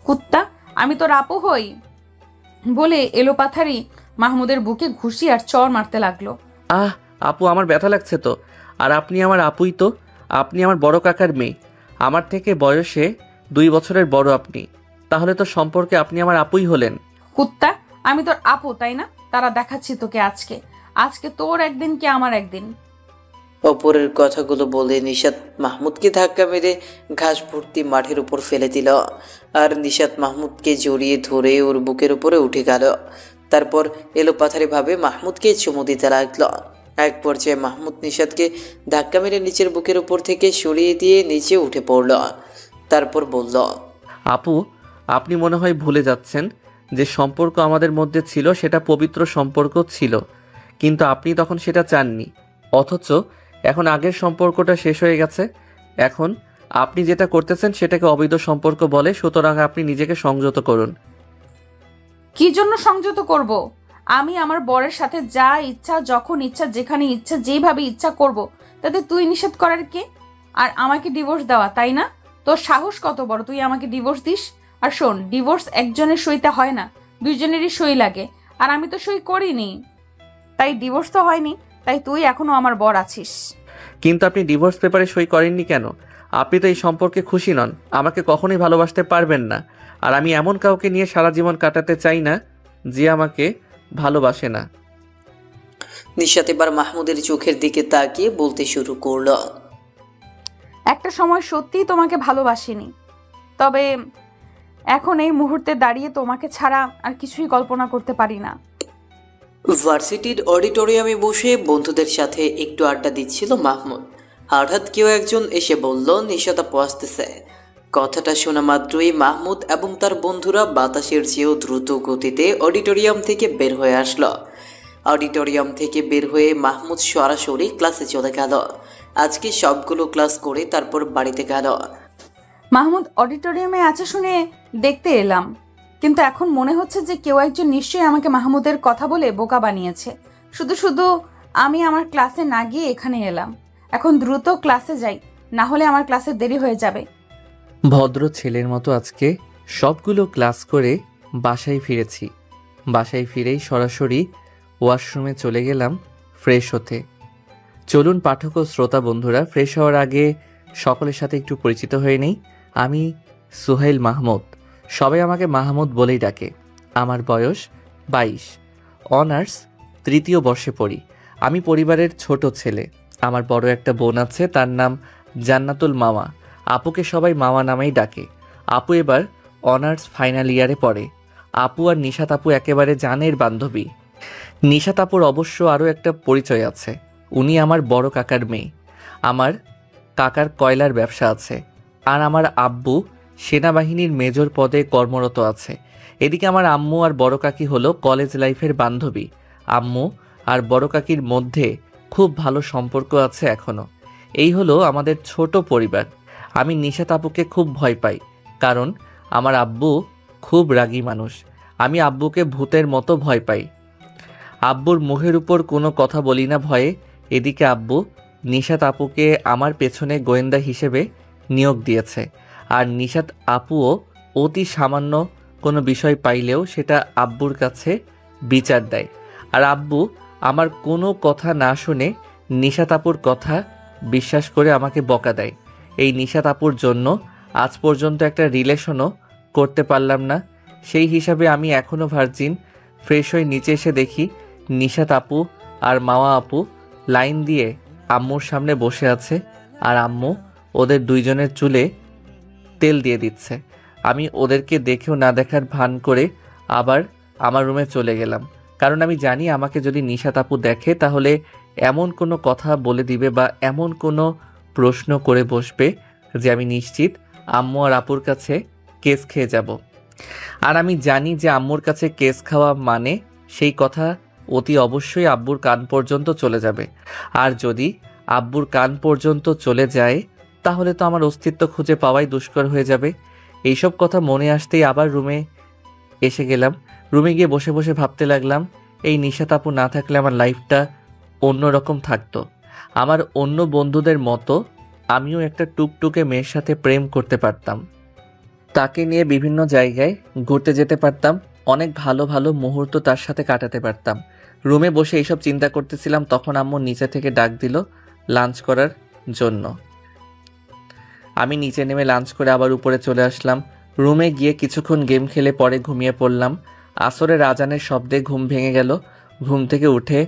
কুত্তা, আমি তোর আপু হই বলে এলোপাথারি মাহমুদের বুকে ঘুষি আর চড় মারতে লাগলো। আহ, আপু আমার ব্যথা লাগছে তো। আর আপনি আমার আপুই তো। আপনি আমার বড় কাকার মেয়ে। আমার থেকে বয়সে 2 বছরের বড় আপনি। তাহলে তো সম্পর্কে আপনি আমার আপুই হলেন। কুত্তা, আমি তোর আপু তাই না? তারা দেখাচ্ছি তোকে আজকে। আজকে তোর একদিন কি আমার একদিন। অপরের কথাগুলো বলে নিশাত মাহমুদকে ধাক্কা মেরে ঘাস ভর্তি মাঠের উপর ফেলে দিল। আর নিশাত মাহমুদকে জড়িয়ে ধরে ওর বুকের উপরে উঠে গেল। তারপর এলোপাথারিভাবে মাহমুদকে চুমু দিতে লাগলো। এক পর্যায়ে মাহমুদ নিশাতকে ধাক্কা মেরে নিচের বুকের উপর থেকে সরিয়ে দিয়ে নিচে উঠে পড়ল। তারপর বলল, আপু, আপনি মনে হয় ভুলে যাচ্ছেন যে সম্পর্ক আমাদের মধ্যে ছিল সেটা পবিত্র সম্পর্ক ছিল, কিন্তু আপনি তখন সেটা চাননি। অথচ এখন আগের সম্পর্কটা শেষ হয়ে গেছে। এখন আপনি যেটা করতেছেন সেটাকে অবৈধ সম্পর্ক বলে, সুতরাং আপনি নিজেকে সংযত করুন। কি জন্য সংযত করব? আমি আমার বরের সাথে যা ইচ্ছা, যখন ইচ্ছা, যেখানে ইচ্ছা, যেভাবে ইচ্ছা করব, তাতে তুই নিষেধ করার কে? আর আমাকে ডিভোর্স দেওয়া, তাই না? তোর সাহস কত বড়, তুই আমাকে ডিভোর্স দিস? আর শোন, ডিভোর্স একজনের সইতে হয় না, দুইজনেরই সই লাগে। আর আমি তো সই করিনি, তাই ডিভোর্স তো হয়নি। তাই তুই এখনো আমার বর আছিস। কিন্তু আপনি ডিভোর্স পেপারে সই করেননি কেন? আপনি তো এই সম্পর্কে খুশি নন, আমাকে কখনোই ভালোবাসতে পারবেন না। আর আমি এমন কাউকে নিয়ে সারা জীবন কাটাতে চাই না যে আমাকে ভালোবাসে না। নিশাত এবার মাহমুদের চোখের দিকে তাকিয়ে বলতে শুরু করলো, একটা সময় সত্যিই তোমাকে ভালোবাসিনি, তবে এখন এই মুহূর্তে দাঁড়িয়ে তোমাকে ছাড়া আর কিছুই কল্পনা করতে পারি না। ভার্সিটির অডিটোরিয়ামে বসে বন্ধুদের সাথে একটু আড্ডা দিচ্ছিল মাহমুদ। হঠাৎ কেউ একজন এসে বলল, নিশাত আপু আসতেছে। কথাটা শোনা মাত্রই মাহমুদ এবং তার বন্ধুরা বাতাসের চেয়েও দ্রুত গতিতে অডিটোরিয়াম থেকে বের হয়ে আসলো। অডিটোরিয়াম থেকে বের হয়ে মাহমুদ সরাসরি ক্লাসে চলে গেল। আজকে সবগুলো ক্লাস করে তারপর বাড়িতে গেল। মাহমুদ অডিটোরিয়ামে আছে শুনে দেখতে এলাম, কিন্তু এখন মনে হচ্ছে যে কেউ একজন নিশ্চয়ই আমাকে মাহমুদের কথা বলে বোকা বানিয়েছে। শুধু শুধু আমি আমার ক্লাসে না গিয়ে এখানে এলাম। এখন দ্রুত ক্লাসে যাই, না হলে আমার ক্লাসে দেরি হয়ে যাবে। ভদ্র ছেলের মতো আজকে সবগুলো ক্লাস করে বাসায় ফিরেছি। বাসায় ফিরেই সরাসরি ওয়াশরুমে চলে গেলাম ফ্রেশ হতে। চলুন পাঠক ও শ্রোতা বন্ধুরা, ফ্রেশ হওয়ার আগে সকলের সাথে একটু পরিচিত হয়ে নেই। আমি সুহাইল মাহমুদ, সবাই আমাকে মাহমুদ বলেই ডাকে। আমার বয়স 22, অনার্স 3য় বর্ষে পড়ি। আমি পরিবারের ছোট ছেলে। আমার বড় একটা বোন আছে, তার নাম জান্নাতুল মামা। আপুকে সবাই মামা নামেই ডাকে। আপু এবার অনার্স ফাইনাল ইয়ারে পড়ে। আপু আর নিশাত আপু একেবারে জানের বান্ধবী। নিশাত আপুর অবশ্য আরও একটা পরিচয় আছে, উনি আমার বড় কাকার মেয়ে। আমার কাকার কয়লার ব্যবসা আছে, আর আমার আব্বু সেনাবাহিনীর মেজর পদে কর্মরত আছে। এদিকে আমার আম্মু আর বড় কাকি হলো কলেজ লাইফের বান্ধবী। আম্মু আর বড় কাকির মধ্যে খুব ভালো সম্পর্ক আছে এখনও। এই হলো আমাদের ছোট পরিবার। আমি নিশাত আপুকে খুব ভয় পাই, কারণ আমার আব্বু খুব রাগী মানুষ। আমি আব্বুকে ভূতের মতো ভয় পাই। আব্বুর মুখের উপর কোনো কথা বলি না ভয়ে। এদিকে আব্বু নিশাত আপুকে আমার পেছনে গোয়েন্দা হিসেবে নিয়োগ দিয়েছে। আর নিশাত আপুও অতি সামান্য কোনো বিষয় পাইলেও সেটা আব্বুর কাছে বিচার দেয়। আর আব্বু আমার কোনো কথা না শুনে নিশাত আপুর কথা বিশ্বাস করে আমাকে বকা দেয়। এই নিশাত আপুর জন্য আজ পর্যন্ত একটা রিলেশনও করতে পারলাম না। সেই হিসাবে আমি এখনও ভার্জিন। ফ্রেশ হয়ে নিচে এসে দেখি নিশাত আপু আর মাওয়া আপু লাইন দিয়ে আম্মুর সামনে বসে আছে, আর আম্মু ওদের দুইজনের চুলে তেল দিয়ে দিচ্ছে। আমি ওদেরকে দেখেও না দেখার ভান করে আবার আমার রুমে চলে গেলাম, কারণ আমি জানি আমাকে যদি নিশাত আপু দেখে তাহলে এমন কোনো কথা বলে দিবে বা এমন কোনো প্রশ্ন করে বসবে যে আমি নিশ্চিত আম্মু আর আপুর কাছে কেস খেয়ে যাব। আর আমি জানি যে আম্মুর কাছে কেস খাওয়া মানে সেই কথা অতি অবশ্যই আব্বুর কান পর্যন্ত চলে যাবে। আর যদি আব্বুর কান পর্যন্ত চলে যায় তাহলে তো আমার অস্তিত্ব খুঁজে পাওয়াই দুষ্কর হয়ে যাবে। এইসব কথা মনে আসতেই আবার রুমে এসে গেলাম। রুমে গিয়ে বসে বসে ভাবতে লাগলাম, এই নিশাত আপু না থাকলে আমার লাইফটা অন্যরকম থাকতো। আমার অন্য বন্ধুদের মতো আমিও একটা টুকটুকে মেয়ের সাথে প্রেম করতে পারতাম। তাকে নিয়ে বিভিন্ন জায়গায় ঘুরতে যেতে পারতাম, অনেক ভালো ভালো মুহূর্ত তার সাথে কাটাতে পারতাম। রুমে বসে এইসব চিন্তা করতেছিলাম, তখন আম্মু নিচে থেকে ডাক দিল লাঞ্চ করার জন্য। আমি নিচে নেমে লাঞ্চ করে আবার উপরে চলে আসলাম। রুমে গিয়ে কিছুক্ষণ গেম খেলে পরে ঘুমিয়ে পড়লাম। আসরের আজানের শব্দে ঘুম ভেঙে গেল। ঘুম থেকে উঠে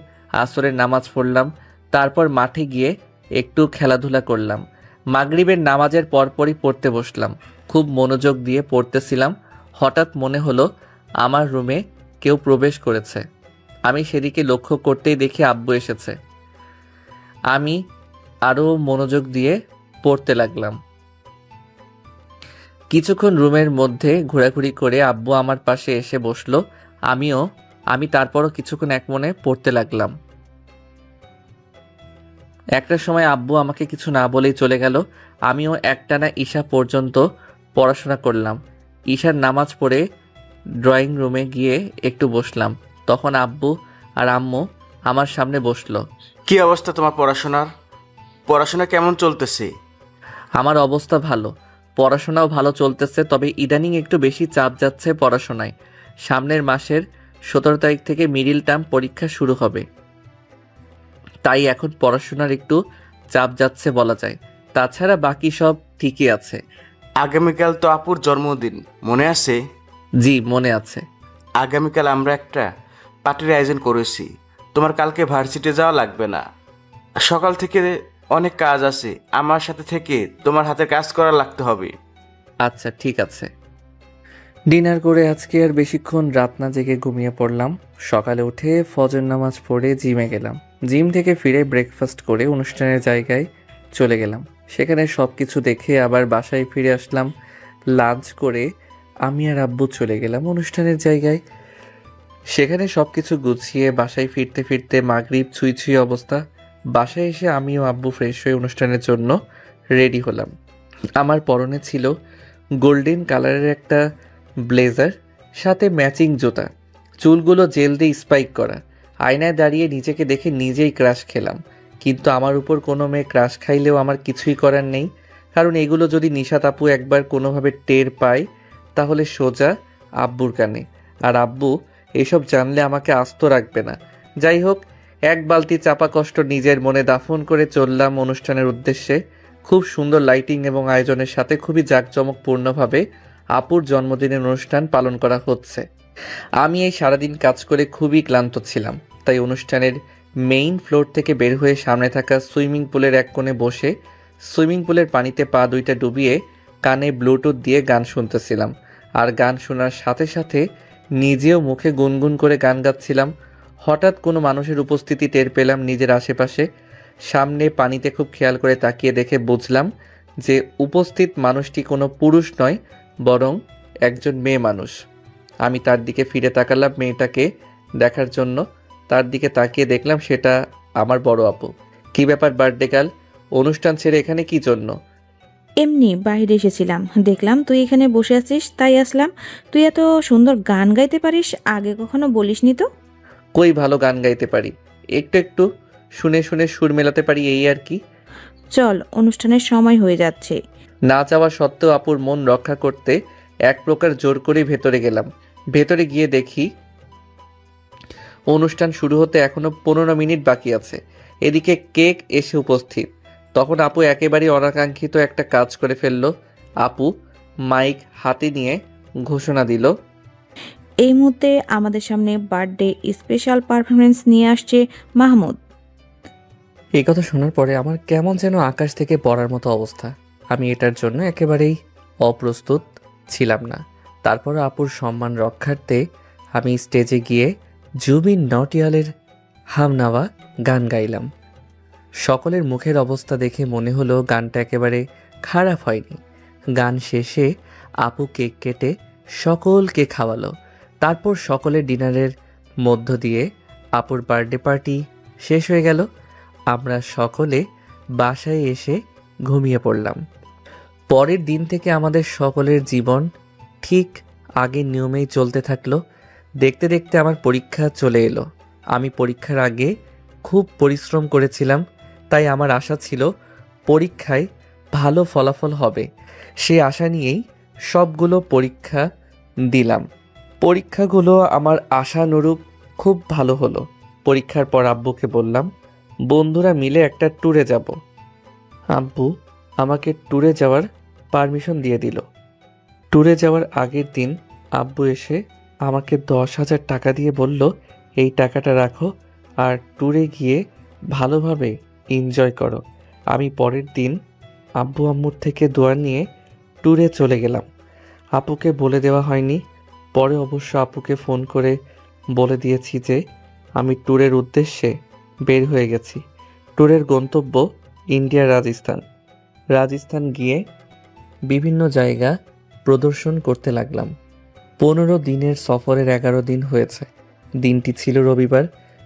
আসরের নামাজ পড়লাম। তারপর মাঠে গিয়ে একটু খেলাধুলা করলাম। মাগরিবের নামাজের পরপরই পড়তে বসলাম। খুব মনোযোগ দিয়ে পড়তেছিলাম। হঠাৎ মনে হলো আমার রুমে কেউ প্রবেশ করেছে। আমি সেদিকে লক্ষ্য করতেই দেখি আব্বু এসেছে। আমি আরও মনোযোগ দিয়ে পড়তে লাগলাম। কিছুক্ষণ রুমের মধ্যে ঘোরাঘুরি করে আব্বু আমার পাশে এসে বসলো। আমি তারপরও কিছুক্ষণ একমনে পড়তে লাগলাম। একটা সময় আব্বু আমাকে কিছু না বলেই চলে গেল। আমিও একটানা ঈশা পর্যন্ত পড়াশোনা করলাম। ঈশার নামাজ পড়ে ড্রয়িং রুমে গিয়ে একটু বসলাম। তখন আব্বু আর আম্মু আমার সামনে বসলো। কি অবস্থা তোমার পড়াশোনার? পড়াশোনা কেমন চলতেছে? আমার অবস্থা ভালো, পড়াশোনাও ভালো চলতেছে, তবে ইদানিং একটু বেশি চাপ যাচ্ছে পড়াশোনায়। সামনের মাসের 17 তারিখ থেকে মিডিল টার্ম পরীক্ষা শুরু হবে, তাই এখন পড়াশোনার একটু চাপ যাচ্ছে বলা যায়। তাছাড়া বাকি সব ঠিকই আছে। আগামীকাল তো আপুর জন্মদিন, মনে আছে? জি, মনে আছে। আগামীকাল আমরা একটা পার্টির আয়োজন করেছি। তোমার কালকে ভার্সিটি যাওয়া লাগবে না। সকাল থেকে অনেক কাজ আছে, আমার সাথে থেকে তোমার হাতে কাজ করা লাগতে হবে। আচ্ছা, ঠিক আছে। ডিনার করে আজকে আর বেশিক্ষণ রাত না জেগে ঘুমিয়ে পড়লাম। সকালে উঠে ফজর নামাজ পড়ে জিমে গেলাম। জিম থেকে ফিরে ব্রেকফাস্ট করে অনুষ্ঠানের জায়গায় চলে গেলাম। সেখানে সব কিছু দেখে আবার বাসায় ফিরে আসলাম। লাঞ্চ করে আমি আর আব্বু চলে গেলাম অনুষ্ঠানের জায়গায়। সেখানে সব কিছু গুছিয়ে বাসায় ফিরতে ফিরতে মাগরিব ছুঁই ছুঁই অবস্থা। বাসায় এসে আমি ও আব্বু ফ্রেশ হয়ে অনুষ্ঠানের জন্য রেডি হলাম। আমার পরনে ছিল গোল্ডেন কালারের একটা ব্লেজার, সাথে ম্যাচিং জুতা, চুলগুলো জেল দিয়ে স্পাইক করা। আয়নায় দাঁড়িয়ে নিজেকে দেখে নিজেই ক্রাশ খেলাম। কিন্তু আমার উপর কোনো মেয়ে ক্রাশ খাইলেও আমার কিছুই করার নেই, কারণ এগুলো যদি নিশাত আপু একবার কোনোভাবে টের পায় তাহলে সোজা আব্বুর কানে। আর আব্বু এসব জানলে আমাকে আস্ত রাখবে না। যাই হোক, এক বালতি চাপা কষ্ট নিজের মনে দাফন করে চললাম অনুষ্ঠানের উদ্দেশ্যে। খুব সুন্দর লাইটিং এবং আয়োজনের সাথে খুবই জাঁকজমকপূর্ণভাবে আপুর জন্মদিনের অনুষ্ঠান পালন করা হচ্ছে। আমি এই সারাদিন কাজ করে খুবই ক্লান্ত ছিলাম, তাই অনুষ্ঠানের মেইন ফ্লোর থেকে বের হয়ে সামনে থাকা সুইমিং পুলের এক কোণে বসে সুইমিং পুলের পানিতে পা দুইটা ডুবিয়ে কানে ব্লুটুথ দিয়ে গান শুনতেছিলাম। আর গান শোনার সাথে সাথে নিজেও মুখে গুনগুন করে গান গাচ্ছিলাম। হঠাৎ কোনো মানুষের উপস্থিতি টের পেলাম নিজের আশেপাশে। সামনে পানিতে খুব খেয়াল করে তাকিয়ে দেখে বুঝলাম যে উপস্থিত মানুষটি কোনো পুরুষ নয়, বরং একজন মেয়ে মানুষ। আমি তার দিকে ফিরে তাকালাম মেয়েটাকে দেখার জন্য। তার দিকে তাকিয়ে দেখলাম সেটা আমার বড় আপু। কি ব্যাপার বার্থডে গার্ল, অনুষ্ঠান ছেড়ে এখানে কি জন্য? এমনি বাইরে এসেছিলাম, দেখলাম তুই এখানে বসে আছিস তাই আসলাম। তুই এত সুন্দর গান গাইতে পারিস, আগে কখনো বলিসনি তো। কই ভালো গান গাইতে পারি, একটু একটু শুনে শুনে সুর মেলাতে পারি, এই আর কি। চল, অনুষ্ঠানের সময় হয়ে যাচ্ছে। না চাওয়া সত্ত্বেও আপুর মন রক্ষা করতে এক প্রকার জোর করেই ভেতরে গেলাম। ভেতরে গিয়ে দেখি অনুষ্ঠান শুরু হতে এখনো 15 মিনিট বাকি আছে। এদিকে কেক এসে উপস্থিত। তখন আপু একেবারেই অনাকাঙ্ক্ষিত একটা কাজ করে ফেললো। আপু মাইক হাতে নিয়ে ঘোষণা দিল, এই মুহূর্তে আমাদের সামনে বার্থডে স্পেশাল পারফরমেন্স নিয়ে আসছে মাহমুদ। এই কথা শোনার পরে আমার কেমন যেন আকাশ থেকে পড়ার মতো অবস্থা। আমি এটার জন্য একেবারেই অপ্রস্তুত ছিলাম না। তারপর আপুর সম্মান রক্ষার্থে আমি স্টেজে গিয়ে জুবিন নটিয়ালের হামনাওয়া গান গাইলাম। সকলের মুখের অবস্থা দেখে মনে হলো গানটা একেবারে খারাপ হয়নি। গান শেষে আপু কেক কেটে সকলকে খাওয়ালো। তারপর সকলের ডিনারের মধ্য দিয়ে আপুর বার্থডে পার্টি শেষ হয়ে গেল। আমরা সকলে বাসায় এসে ঘুমিয়ে পড়লাম। পরের দিন থেকে আমাদের সকলের জীবন ঠিক আগের নিয়মেই চলতে থাকলো। দেখতে দেখতে আমার পরীক্ষা চলে এলো। আমি পরীক্ষার আগে খুব পরিশ্রম করেছিলাম, তাই আমার আশা ছিল পরীক্ষায় ভালো ফলাফল হবে সেই আশা নিয়েই সবগুলো পরীক্ষা দিলাম। পরীক্ষাগুলো আমার আশানুরূপ খুব ভালো হলো। পরীক্ষার পর আব্বুকে বললাম, বন্ধুরা মিলে একটা ট্যুরে যাব। আব্বু আমাকে ট্যুরে যাওয়ার পারমিশন দিয়ে দিল। ট্যুরে যাওয়ার আগের দিন আব্বু এসে আমাকে 10,000 টাকা দিয়ে বলল, এই টাকাটা রাখো আর ট্যুরে গিয়ে ভালোভাবে এনজয় করো। আমি পরের দিন আব্বু আম্মুর থেকে দোয়া নিয়ে ট্যুরে চলে গেলাম। আপুকে বলে দেওয়া হয়নি, পরে অবশ্য আপুকে ফোন করে বলে দিয়েছি যে আমি ট্যুরের উদ্দেশ্যে বের হয়ে গেছি। ট্যুরের গন্তব্য ইন্ডিয়া, রাজস্থান গিয়ে বিভিন্ন জায়গা প্রদর্শন করতে লাগলাম। 15 দিনের সফরের 11 দিন হয়েছে। দিনটি ছিল রবিবার।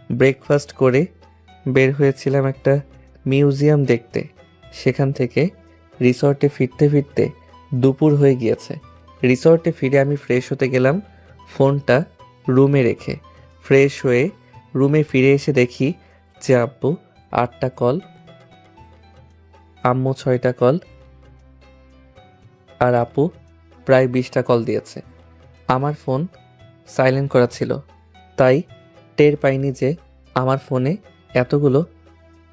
ব্রেকফাস্ট করে বের হয়েছিলাম একটা মিউজিয়াম দেখতে। সেখান থেকে রিসর্টে ফিরতে ফিরতে দুপুর হয়ে গিয়েছে। রিসর্টে ফিরে আমি ফ্রেশ হতে গেলাম, ফোনটা রুমে রেখে। ফ্রেশ হয়ে রুমে ফিরে এসে দেখি যে আব্বু 8টা কল, আম্মু 6টা কল আর আপু প্রায় 20টা কল দিয়েছে। আমার ফোন সাইলেন্ট করা ছিল, তাই টের পাইনি যে আমার ফোনে এতগুলো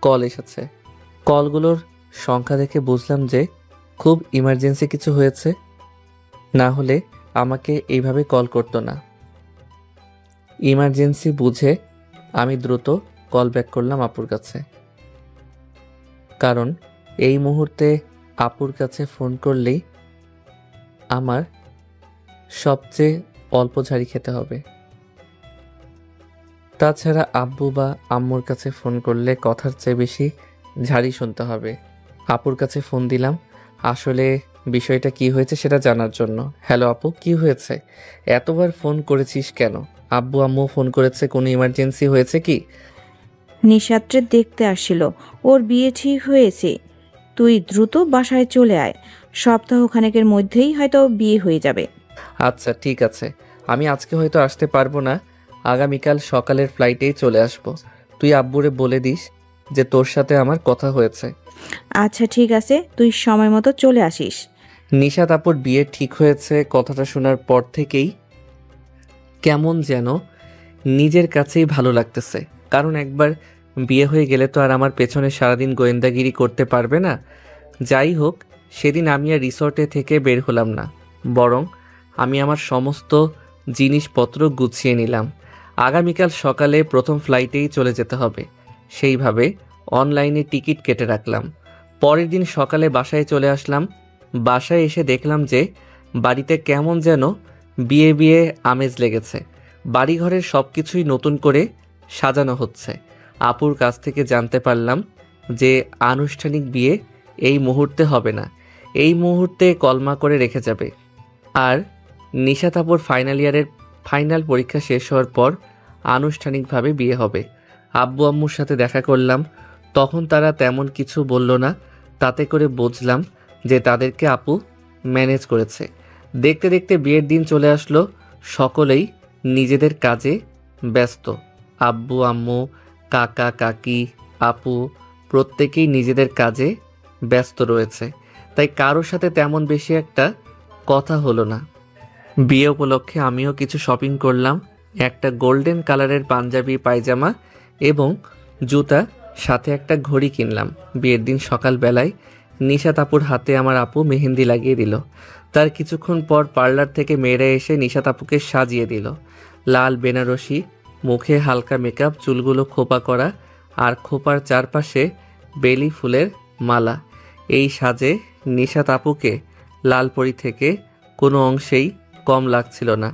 কল এসেছে। কলগুলোর সংখ্যা দেখে বুঝলাম যে খুব ইমার্জেন্সি কিছু হয়েছে, না হলে আমাকে এইভাবে কল করতো না। ইমার্জেন্সি বুঝে আমি দ্রুত কল ব্যাক করলাম আপুর কাছে, কারণ এই মুহূর্তে আপুর কাছে ফোন করলেই আমার সবচেয়ে অল্প ঝাড়ি খেতে হবে। তাছাড়া আব্বু বা আম্মুর কাছে ফোন করলে কথার চেয়ে বেশি ঝাড়ি শুনতে হবে। আপুর কাছে ফোন দিলাম আসলে বিষয়টা কি হয়েছে সেটা জানার জন্য। হ্যালো আপু, কি হয়েছে? এতবার ফোন করেছিস কেন? আব্বু আম্মু ফোন করেছে, কোনো ইমার্জেন্সি হয়েছে কি? নিশাত্রে দেখতে আসছিল, ওর বিয়ে ঠিক হয়েছে। তুই দ্রুত বাসায় চলে আয়, সপ্তাহখানেকের মধ্যেই হয়তো বিয়ে হয়ে যাবে। আচ্ছা ঠিক আছে, আমি আজকে হয়তো আসতে পারবো না, আগামীকাল সকালের ফ্লাইটেই চলে আসব। তুই আব্বুরে বলে দিস যে তোর সাথে আমার কথা হয়েছে। আচ্ছা ঠিক আছে, তুই সময় মতো চলে আসিস। নিশাত আপুর বিয়ে ঠিক হয়েছে কথাটা শোনার পর থেকেই কেমন যেন নিজের কাছেই ভালো লাগতেছে। কারণ একবার বিয়ে হয়ে গেলে তো আর আমার পেছনে সারাদিন গোয়েন্দাগিরি করতে পারবে না। যাই হোক, সেদিন আমি আর রিসর্টে থেকে বের হলাম না, বরং আমি আমার সমস্ত জিনিসপত্র গুছিয়ে নিলাম। আগামীকাল সকালে প্রথম ফ্লাইটেই চলে যেতে হবে, সেইভাবে অনলাইনে টিকিট কেটে রাখলাম। পরের দিন সকালে বাসায় চলে আসলাম। বাসায় এসে দেখলাম যে বাড়িতে কেমন যেন বিয়ে বিয়ে আমেজ লেগেছে। বাড়িঘরের সব কিছুই নতুন করে সাজানো হচ্ছে। আপুর কাছ থেকে জানতে পারলাম যে আনুষ্ঠানিক বিয়ে এই মুহূর্তে হবে না, এই মুহূর্তে কলমা করে রেখে যাবে। আর নিশাত আপুর ফাইনাল ইয়ারের ফাইনাল পরীক্ষা শেষ হওয়ার পর আনুষ্ঠানিকভাবে বিয়ে হবে। আব্বু আম্মুর সাথে দেখা করলাম, তখন তারা তেমন কিছু বলল না, তাতে করে বুঝলাম যে তাদেরকে আপু ম্যানেজ করেছে। দেখতে দেখতে বিয়ের দিন চলে আসলো। সকলেই নিজেদের কাজে ব্যস্ত। আব্বু আম্মু, কাকা কাকি, আপু প্রত্যেকেই নিজেদের কাজে ব্যস্ত রয়েছে, তাই কারোর সাথে তেমন বেশি একটা কথা হলো না। বিয়ে উপলক্ষে আমিও কিছু শপিং করলাম। একটা গোল্ডেন কালারের পাঞ্জাবি পায়জামা এবং জুতা, সাথে একটা ঘড়ি কিনলাম। বিয়ের দিন সকালবেলায় নিশাত আপুর হাতে আমার আপু মেহেন্দি লাগিয়ে দিল। তার কিছুক্ষণ পর পার্লার থেকে মেয়েরা এসে নিশাত আপুকে সাজিয়ে দিল। লাল বেনারসি, মুখে হালকা মেকআপ, চুলগুলো খোপা করা আর খোপার চারপাশে বেলি ফুলের মালা। এই সাজে নিশাত আপুকে লালপরি থেকে কোনো অংশেই কম লাগছিল না।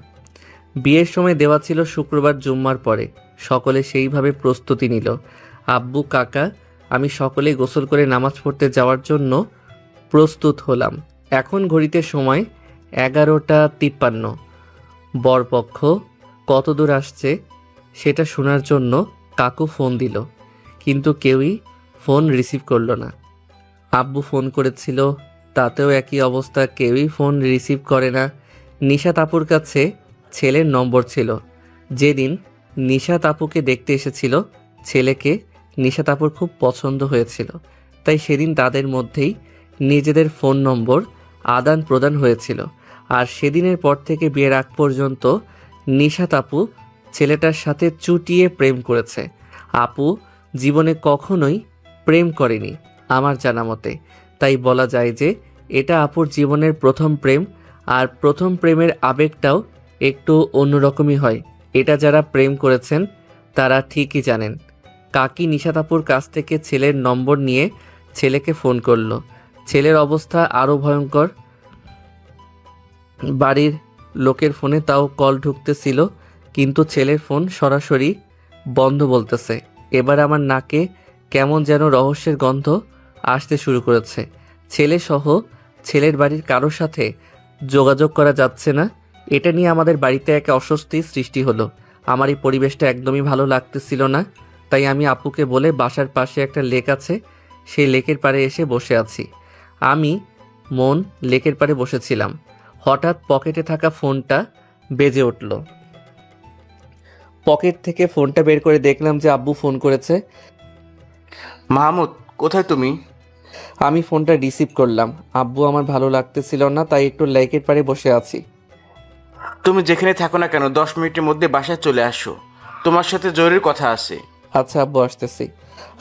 বিয়ের সময় দেওয়া ছিল শুক্রবার জুম্মার পরে। সকলে সেইভাবে প্রস্তুতি নিল। আব্বু, কাকা, আমি সকলেই গোসল করে নামাজ পড়তে যাওয়ার জন্য প্রস্তুত হলাম। এখন ঘড়িতে সময় 11:53। বরপক্ষ কত দূর আসছে সেটা শোনার জন্য কাকু ফোন দিল, কিন্তু কেউই ফোন রিসিভ করলো না। আব্বু ফোন করেছিল, তাতেও একই অবস্থা, কেউই ফোন রিসিভ করে না। নিশাত আপুর কাছে ছেলের নম্বর ছিল। যেদিন নিশাত আপুকে দেখতে এসেছিল, ছেলেকে নিশাত আপুর খুব পছন্দ হয়েছিল, তাই সেদিন তাদের মধ্যেই নিজেদের ফোন নম্বর আদান প্রদান হয়েছিল। আর সেদিনের পর থেকে বিয়ের আগ পর্যন্ত নিশাত আপু ছেলেটার সাথে চুটিয়ে প্রেম করেছে। আপু জীবনে কখনোই প্রেম করেনি আমার জানা মতে। তাই বলা যায় যে এটা আপুর জীবনের প্রথম প্রেম। আর প্রথম প্রেমের আবেগটাও একটু অন্যরকমই হয়। এটা যারা প্রেম করেছেন তারা ঠিকই জানেন। কাকি নিশাত আপুর কাছ থেকে ছেলের নম্বর নিয়ে ছেলেকে ফোন করলো। ছেলের অবস্থা আরও ভয়ঙ্কর। বাড়ির লোকের ফোনে তাও কল ঢুকতেছিল, কিন্তু ছেলের ফোন সরাসরি বন্ধ বলতেছে। এবার আমার নাকে কেমন যেন রহস্যের গন্ধ আসতে শুরু করেছে। ছেলে সহ ছেলের বাড়ির কারোর সাথে যোগাযোগ করা যাচ্ছে না। এটা নিয়ে আমাদের বাড়িতে এক অস্বস্তি সৃষ্টি হলো। আমার এই পরিবেশটা একদমই ভালো লাগতেছিল না। তাই আমি আপুকে বলে বাসার পাশে একটা লেক আছে, সেই লেকের পাড়ে এসে বসে আছি। আমি মন লেকের পাড়ে বসেছিলাম। হঠাৎ পকেটে থাকা ফোনটা বেজে উঠল। পকেট থেকে ফোনটা বের করে দেখলাম যে আব্বু ফোন করেছে। মাহমুদ, কোথায় তুমি? আমি ফোনটা রিসিভ করলাম। আব্বু আমার ভালো লাগতেছিল না, তাই একটু লেকের পাড়ে বসে আছি। তুমি যেখানে থাকো না কেন 10 মিনিটের মধ্যে বাসায় চলে আসো, তোমার সাথে জরুরি কথা আছে। আচ্ছা আব্বু, আসতেছি।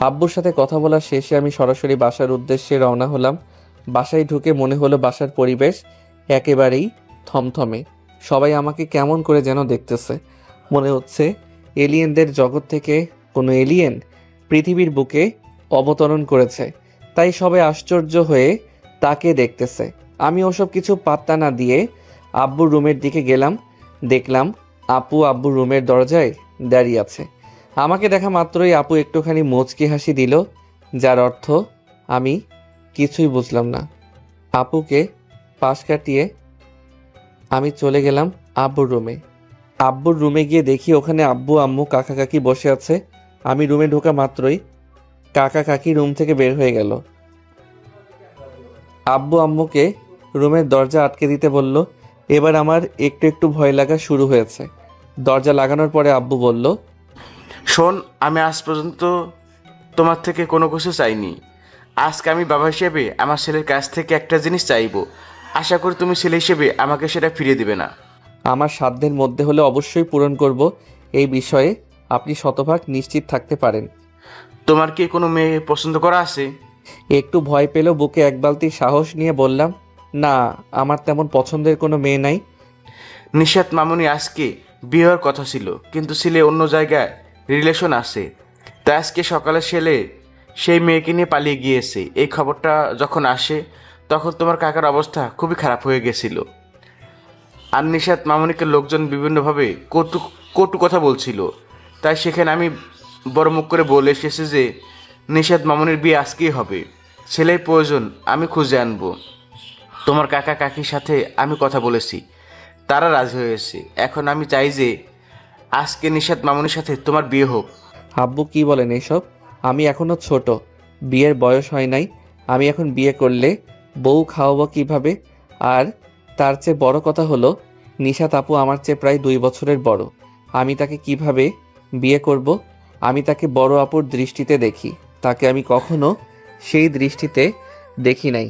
আব্বুর সাথে কথা বলা শেষে আমি সরাসরি বাসার উদ্দেশ্যে রওনা হলাম। বাসায় ঢুকে মনে হলো বাসার পরিবেশ একেবারেই থমথমে। সবাই আমাকে কেমন করে যেন দেখতেছে। মনে হচ্ছে এলিয়েনদের জগৎ থেকে কোনো এলিয়েন পৃথিবীর বুকে অবতরণ করেছে, তাই সবাই আশ্চর্য হয়ে তাকে দেখতেছে। আমি ওসব কিছু পাত্তা না দিয়ে আব্বুর রুমের দিকে গেলাম। দেখলাম আপু আব্বুর রুমের দরজায় দাঁড়িয়ে আছে। আমাকে দেখা মাত্রই আপু একটুখানি মুচকি হাসি দিল, যার অর্থ আমি কিছুই বুঝলাম না। আপুকে পাশ কাটিয়ে আমি চলে গেলাম আব্বুর রুমে। আব্বুর রুমে গিয়ে দেখি ওখানে আব্বু আম্মু কাকা কাকি বসে আছে। আমি রুমে ঢোকা মাত্রই কাকা কাকি রুম থেকে বের হয়ে গেল। আব্বু আম্মুকে রুমের দরজা আটকে দিতে বলল। এবার আমার একটু একটু ভয় লাগা শুরু হয়েছে। দরজা লাগানোর পরে আব্বু বলল, শোন, আমি আজ পর্যন্ত তোমার থেকে কোনো কিছু চাইনি। আজকে আমি বাবা হিসেবে আমার ছেলের কাছ থেকে একটা জিনিস চাইবো। আশা করি তুমি ছেলে হিসেবে আমাকে সেটা ফিরিয়ে দিবে না। আমার সাধ্যের মধ্যে হলে অবশ্যই পূরণ করব। এই বিষয়ে আপনি শতভাগ নিশ্চিত থাকতে পারেন। তোমার কি কোনো মেয়ে পছন্দ করা আছে? একটু ভয় পেলেও বুকে এক বালতি সাহস নিয়ে বললাম, না, আমার তেমন পছন্দের কোনো মেয়ে নাই। নিশাত মামুনি আজকে বিয়ে হওয়ার কথা ছিল, কিন্তু ছেলে অন্য জায়গায় রিলেশন আছে। তাই আজকে সকালে ছেলে সেই মেয়েকে নিয়ে পালিয়ে গিয়েছে। এই খবরটা যখন আসে তখন তোমার কাকার অবস্থা খুবই খারাপ হয়ে গেছিল। আর নিশাত মামুনিকে লোকজন বিভিন্নভাবে কটু কটু কথা বলছিল। তাই সেখানে আমি বড় মুখ করে বলে এসেছি যে নিশাত মামুনির বিয়ে আজকেই হবে। ছেলের প্রয়োজন আমি খুঁজে আনবো। তোমার কাকা কাকির সাথে আমি কথা বলেছি, তারা রাজি হয়েছে। এখন আমি চাই যে আজকে নিশাত মামুনির সাথে তোমার বিয়ে হোক। আব্বু কি বলেন এসব? আমি এখনো ছোট, বিয়ের বয়স হয় নাই। আমি এখন বিয়ে করলে বউ খাওয়াবো কিভাবে? আর তার চেয়ে বড় কথা হলো নিশাত আপু আমার চেয়ে প্রায় 2 বছরের বড়। আমি তাকে কিভাবে বিয়ে করব? আমি তাকে বড় আপুর দৃষ্টিতে দেখি, তাকে আমি কখনো সেই দৃষ্টিতে দেখি নাই।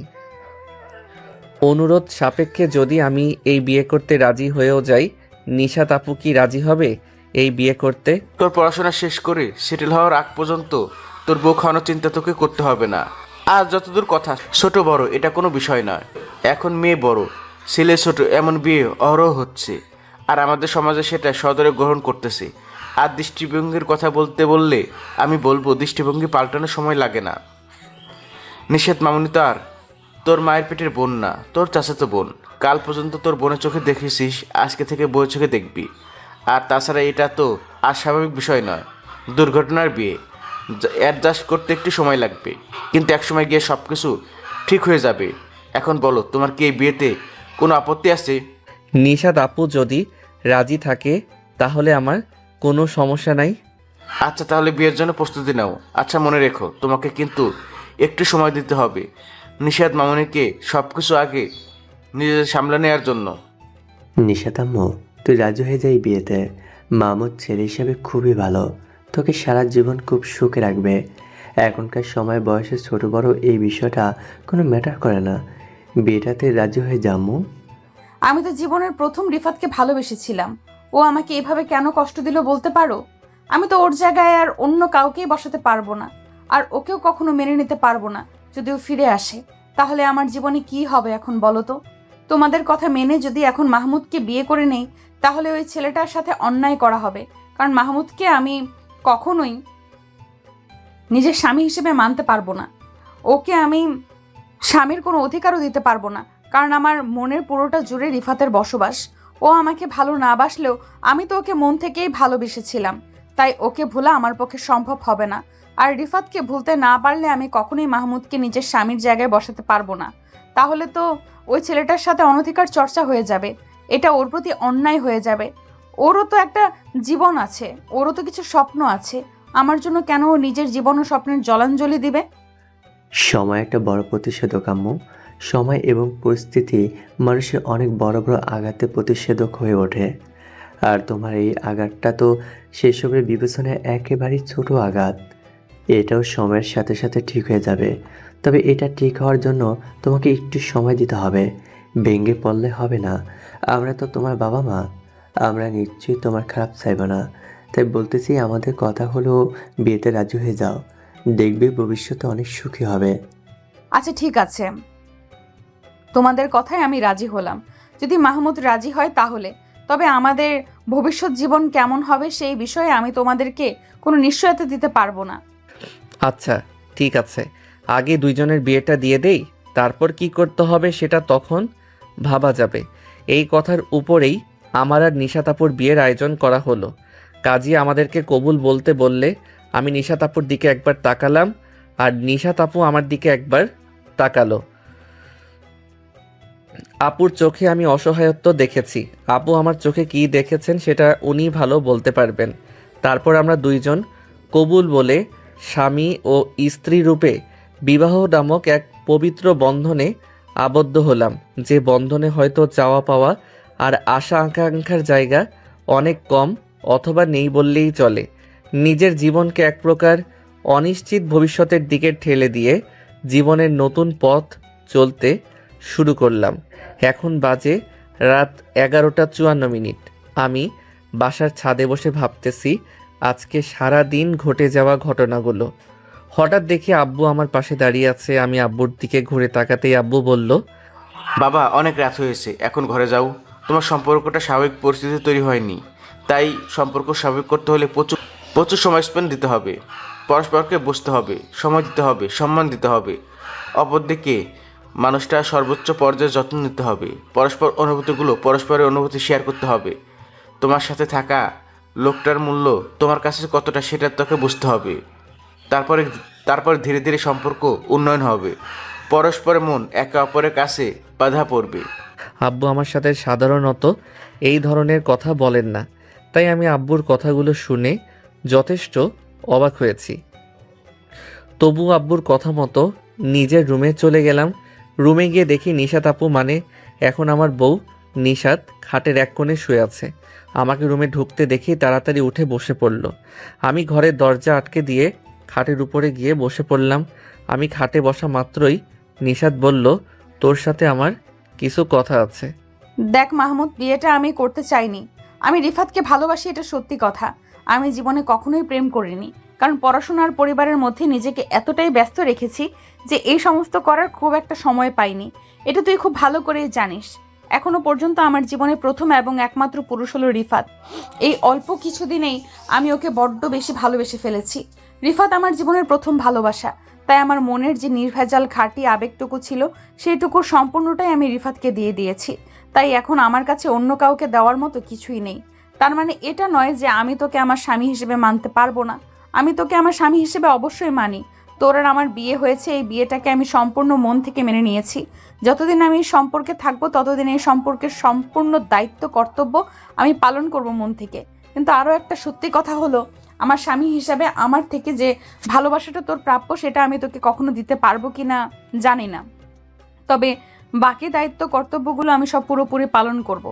অনুরোধ সাপেক্ষে যদি আমি এই বিয়ে করতে রাজি হয়েও যাই, নিশাত আপু কি রাজি হবে এই বিয়ে করতে? তোর পড়াশোনা শেষ করে সেটেল হওয়ার আগ পর্যন্ত তোর বউ খাওয়ানোর চিন্তা তোকে করতে হবে না। আর যতদূর কথা, ছোট বড় এটা কোনো বিষয় নয়। এখন মেয়ে বড়, ছেলে ছোট, এমন বিয়ে অহরহ হচ্ছে। আর আমাদের সমাজে সেটা সদরে গ্রহণ করতেছে। আর দৃষ্টিভঙ্গির কথা বলতে বললে আমি বলবো দৃষ্টিভঙ্গি পাল্টানোর সময় লাগে না। নিষেধ মামুনি তো আর তোর মায়ের পেটের বোন না, তোর চাচাতো বোন। কাল পর্যন্ত তোর বোনের চোখে দেখেছিস, আজকে থেকে বউয়ের চোখে দেখবি। আর তাছাড়া এটা তো আর স্বাভাবিক বিষয় নয়, দুর্ঘটনার বিয়ে। অ্যাডজাস্ট করতে একটু সময় লাগবে, কিন্তু একসময় গিয়ে সব কিছু ঠিক হয়ে যাবে। এখন বলো, তোমার কি এই বিয়েতে কোনো আপত্তি আছে? নিশাত আপু যদি রাজি থাকে তাহলে আমার কোনো সমস্যা নাই। আচ্ছা, তাহলে বিয়ের জন্য প্রস্তুতি নাও। আচ্ছা, মনে রেখো তোমাকে কিন্তু একটু সময় দিতে হবে নিশাত মামুনিকে সব কিছু আগে নিজেদের সামলে নেওয়ার জন্য। নিশাত আম্মু, তুই রাজি হয়ে যাই বিয়েতে। মামুদ ছেলে হিসেবে খুবই ভালো, তোকে সারা জীবন খুব সুখে রাখবে। এখনকার সময় বয়সে ছোট বড় এই বিষয়টা কোনো ম্যাটার করে না। বিয়েটাতে রাজি হয়ে যাবো। আমি তো জীবনের প্রথম রিফাতকে ভালোবেসেছিলাম। ও আমাকে এভাবে কেন কষ্ট দিল বলতে পারো? আমি তো ওর জায়গায় আর অন্য কাউকেই বসাতে পারবো না, আর ওকেও কখনো মেনে নিতে পারবো না। যদি ও ফিরে আসে তাহলে আমার জীবনে কি হবে এখন বলো তো? তোমাদের কথা মেনে যদি এখন মাহমুদকে বিয়ে করে নেই তাহলে ওই ছেলেটার সাথে অন্যায় করা হবে। কারণ মাহমুদকে আমি কখনোই নিজের স্বামী হিসেবে মানতে পারবো না। ওকে আমি স্বামীর কোনো অধিকারও দিতে পারবো না, কারণ আমার মনের পুরোটা জুড়ে রিফাতের বসবাস। ও আমাকে ভালো না বাসলেও আমি তো ওকে মন থেকেই ভালোবেসেছিলাম, তাই ওকে ভোলা আমার পক্ষে সম্ভব হবে না। আর রিফাতকে ভুলতে না পারলে আমি কখনোই মাহমুদকে নিজের স্বামীর জায়গায় বসাতে পারবো না। তাহলে তো ওই ছেলেটার সাথে অনধিকার চর্চা হয়ে যাবে, এটা ওর প্রতি অন্যায় হয়ে যাবে। ওরও তো একটা জীবন আছে, ওরও তো কিছু স্বপ্ন আছে। আমার জন্য কেন ও নিজের জীবন ও স্বপ্নের জলাঞ্জলি দিবে? সময় একটা বড় প্রতিষেধক আম্মু। সময় এবং পরিস্থিতি মানুষের অনেক বড় বড় আঘাতে প্রতিষেধক হয়ে ওঠে। আর তোমার এই আঘাতটা তো সেসবের বিবেচনায় একেবারেই ছোট আঘাত। এটাও সময়ের সাথে সাথে ঠিক হয়ে যাবে। তবে এটা ঠিক হওয়ার জন্য তোমাকে একটু সময় দিতে হবে। ভেঙে পড়লে হবে না। আমরা তো তোমার বাবা মা, আমরা নিশ্চয়ই তোমার খারাপ চাইব না। তাই বলতেছি, আমাদের কথা হলো বিয়েতে রাজি হয়ে যাও। দেখবে ভবিষ্যতে অনেক সুখী হবে। আচ্ছা ঠিক আছে, তোমাদের কথায় আমি রাজি হলাম। যদি মাহমুদ রাজি হয় তাহলে, তবে আমাদের ভবিষ্যৎ জীবন কেমন হবে সেই বিষয়ে আমি তোমাদেরকে কোনো নিশ্চয়তা দিতে পারবো না। আচ্ছা ঠিক আছে, আগে দুইজনের বিয়েটা দিয়ে দেই, তারপর কি করতে হবে সেটা তখন ভাবা যাবে। এই কথার উপরেই আমার আর নিশাত আপুর বিয়ের আয়োজন করা হলো। কাজী আমাদেরকে কবুল বলতে বললে আমি নিশাত আপুর দিকে একবার তাকালাম, আর নিশাত আপু আমার দিকে একবার তাকালো। আপুর চোখে আমি অসহায়ত্ব দেখেছি। আপু আমার চোখে কি দেখেছেন সেটা উনি ভালো বলতে পারবেন। তারপর আমরা দুইজন কবুল বলে স্বামী ও স্ত্রী রূপে বিবাহ নামক এক পবিত্র বন্ধনে আবদ্ধ হলাম, যে বন্ধনে হয়তো চাওয়া পাওয়া আর আশা আকাঙ্ক্ষার জায়গা অনেক কম অথবা নেই বললেই চলে। নিজের জীবনকে এক প্রকার অনিশ্চিত ভবিষ্যতের দিকে ঠেলে দিয়ে জীবনের নতুন পথ চলতে শুরু করলাম। এখন বাজে রাত 11:54। আমি বাসার ছাদে বসে ভাবতেছি আজকে সারা দিন ঘটে যাওয়া ঘটনাগুলো। হঠাৎ দেখি আব্বু আমার পাশে দাঁড়িয়ে আছে। আমি আব্বুর দিকে ঘুরে তাকাতেই আব্বু বলল, বাবা অনেক রাত হয়েছে, এখন ঘরে যাও। তোমার সম্পর্কটা স্বাভাবিক পরিস্থিতি তৈরি হয়নি, তাই সম্পর্ক স্বাভাবিক করতে হলে প্রচুর প্রচুর সময় স্পেন্ড দিতে হবে। পরস্পরকে বুঝতে হবে, সময় দিতে হবে, সম্মান দিতে হবে। অপরদিকে মানুষটা সর্বোচ্চ পর্যায়ে যত্ন নিতে হবে। পরস্পরের অনুভূতি শেয়ার করতে হবে। তোমার সাথে থাকা লোকটার মূল্য তোমার কাছে কতটা সেটা তোকে বুঝতে হবে। তারপরে ধীরে ধীরে সম্পর্ক উন্নয়ন হবে। পরস্পরের মন একে অপরের কাছে বাধা পড়বে। আব্বু আমার সাথে সাধারণত এই ধরনের কথা বলেন না, তাই আমি আব্বুর কথাগুলো শুনে যথেষ্ট অবাক হয়েছি। তবু আব্বুর কথা মতো নিজের রুমে চলে গেলাম। রুমে গিয়ে দেখি নিশাত আপু, মানে এখন আমার বউ নিশাত, খাটের এক কোণে শুয়ে আছে। আমাকে রুমে ঢুকতে দেখি তাড়াতাড়ি উঠে বসে পড়ল। আমি ঘরের দরজা আটকে দিয়ে খাটের উপরে গিয়ে বসে পড়লাম। আমি খাটে বসা মাত্রই নিশাত বলল, তোর সাথে আমার কিছু কথা আছে। দেখ মাহমুদ, বিয়েটা আমি করতে চাইনি। আমি রিফাতকে ভালোবাসি, এটা সত্যি কথা। আমি জীবনে কখনোই প্রেম করিনি, কারণ পড়াশোনার পরিবারের মধ্যে নিজেকে এতটাই ব্যস্ত রেখেছি যে এই সমস্ত করার খুব একটা সময় পাইনি। এটা তুই খুব ভালো করেই জানিস। এখনো পর্যন্ত আমার জীবনে প্রথম এবং একমাত্র পুরুষ হলো রিফাত। এই অল্প কিছুদিনেই আমি ওকে বড্ড বেশি ভালোবেসে ফেলেছি। রিফাত আমার জীবনের প্রথম ভালোবাসা, তাই আমার মনের যে নির্ভেজাল খাঁটি আবেগটুকু ছিল সেইটুকুর সম্পূর্ণটাই আমি রিফাতকে দিয়ে দিয়েছি। তাই এখন আমার কাছে অন্য কাউকে দেওয়ার মতো কিছুই নেই। তার মানে এটা নয় যে আমি তোকে আমার স্বামী হিসেবে মানতে পারবো না। আমি তোকে আমার স্বামী হিসেবে অবশ্যই মানি। তোর আর আমার বিয়ে হয়েছে, এই বিয়েটাকে আমি সম্পূর্ণ মন থেকে মেনে নিয়েছি। যতদিন আমি এই সম্পর্কে থাকবো ততদিন এই সম্পর্কের সম্পূর্ণ দায়িত্ব কর্তব্য আমি পালন করব মন থেকে। কিন্তু আরও একটা সত্যি কথা হলো, আমার স্বামী হিসাবে আমার থেকে যে ভালোবাসাটা তোর প্রাপ্য সেটা আমি তোকে কখনো দিতে পারবো কি না জানি না, তবে বাকি দায়িত্ব কর্তব্যগুলো আমি সব পুরোপুরি পালন করব।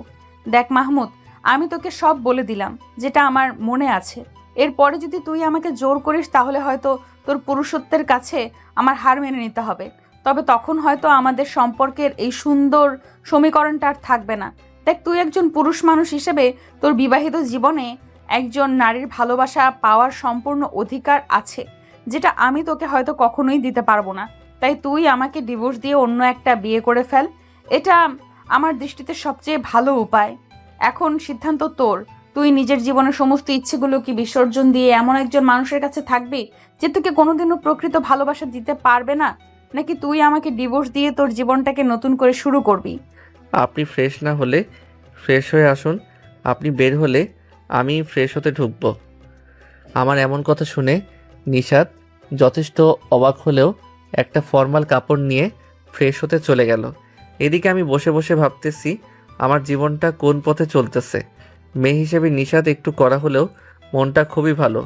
দেখ মাহমুদ, আমি তোকে সব বলে দিলাম যেটা আমার মনে আছে। এরপরে যদি তুই আমাকে জোর করিস তাহলে হয়তো তোর পুরুষত্বের কাছে আমার হার মেনে নিতে হবে। তবে তখন হয়তো আমাদের সম্পর্কের এই সুন্দর সমীকরণটা আর থাকবে না। দেখ, তুই একজন পুরুষ মানুষ হিসেবে তোর বিবাহিত জীবনে একজন নারীর ভালোবাসা পাওয়ার সম্পূর্ণ অধিকার আছে, যেটা আমি তোকে হয়তো কখনোই দিতে পারবো না। তাই তুই আমাকে ডিভোর্স দিয়ে অন্য একটা বিয়ে করে ফেল। এটা আমার দৃষ্টিতে সবচেয়ে ভালো উপায়। এখন সিদ্ধান্ত তোর। তুই নিজের জীবনের সমস্ত ইচ্ছেগুলো কি বিসর্জন দিয়ে এমন একজন মানুষের কাছে থাকবি যে তোকে কোনোদিনও প্রকৃত ভালোবাসা দিতে পারবে না, নাকি তুই আমাকে ডিভোর্স দিয়ে তোর জীবনটাকে নতুন করে শুরু করবি? আপনি ফ্রেশ না হলে ফ্রেশ হয়ে আসুন, আপনি বের হলে আমি ফ্রেশ হতে ঢুকবো। আমার এমন কথা শুনে নিশাত যথেষ্ট অবাক হলেও একটা ফর্মাল কাপড় নিয়ে ফ্রেশ হতে চলে গেল। এদিকে আমি বসে বসে ভাবতেছি আমার জীবনটা কোন পথে চলতেছে। মেয়ে হিসেবে নিশাত একটু করা হলেও মনটা খুবই ভালো।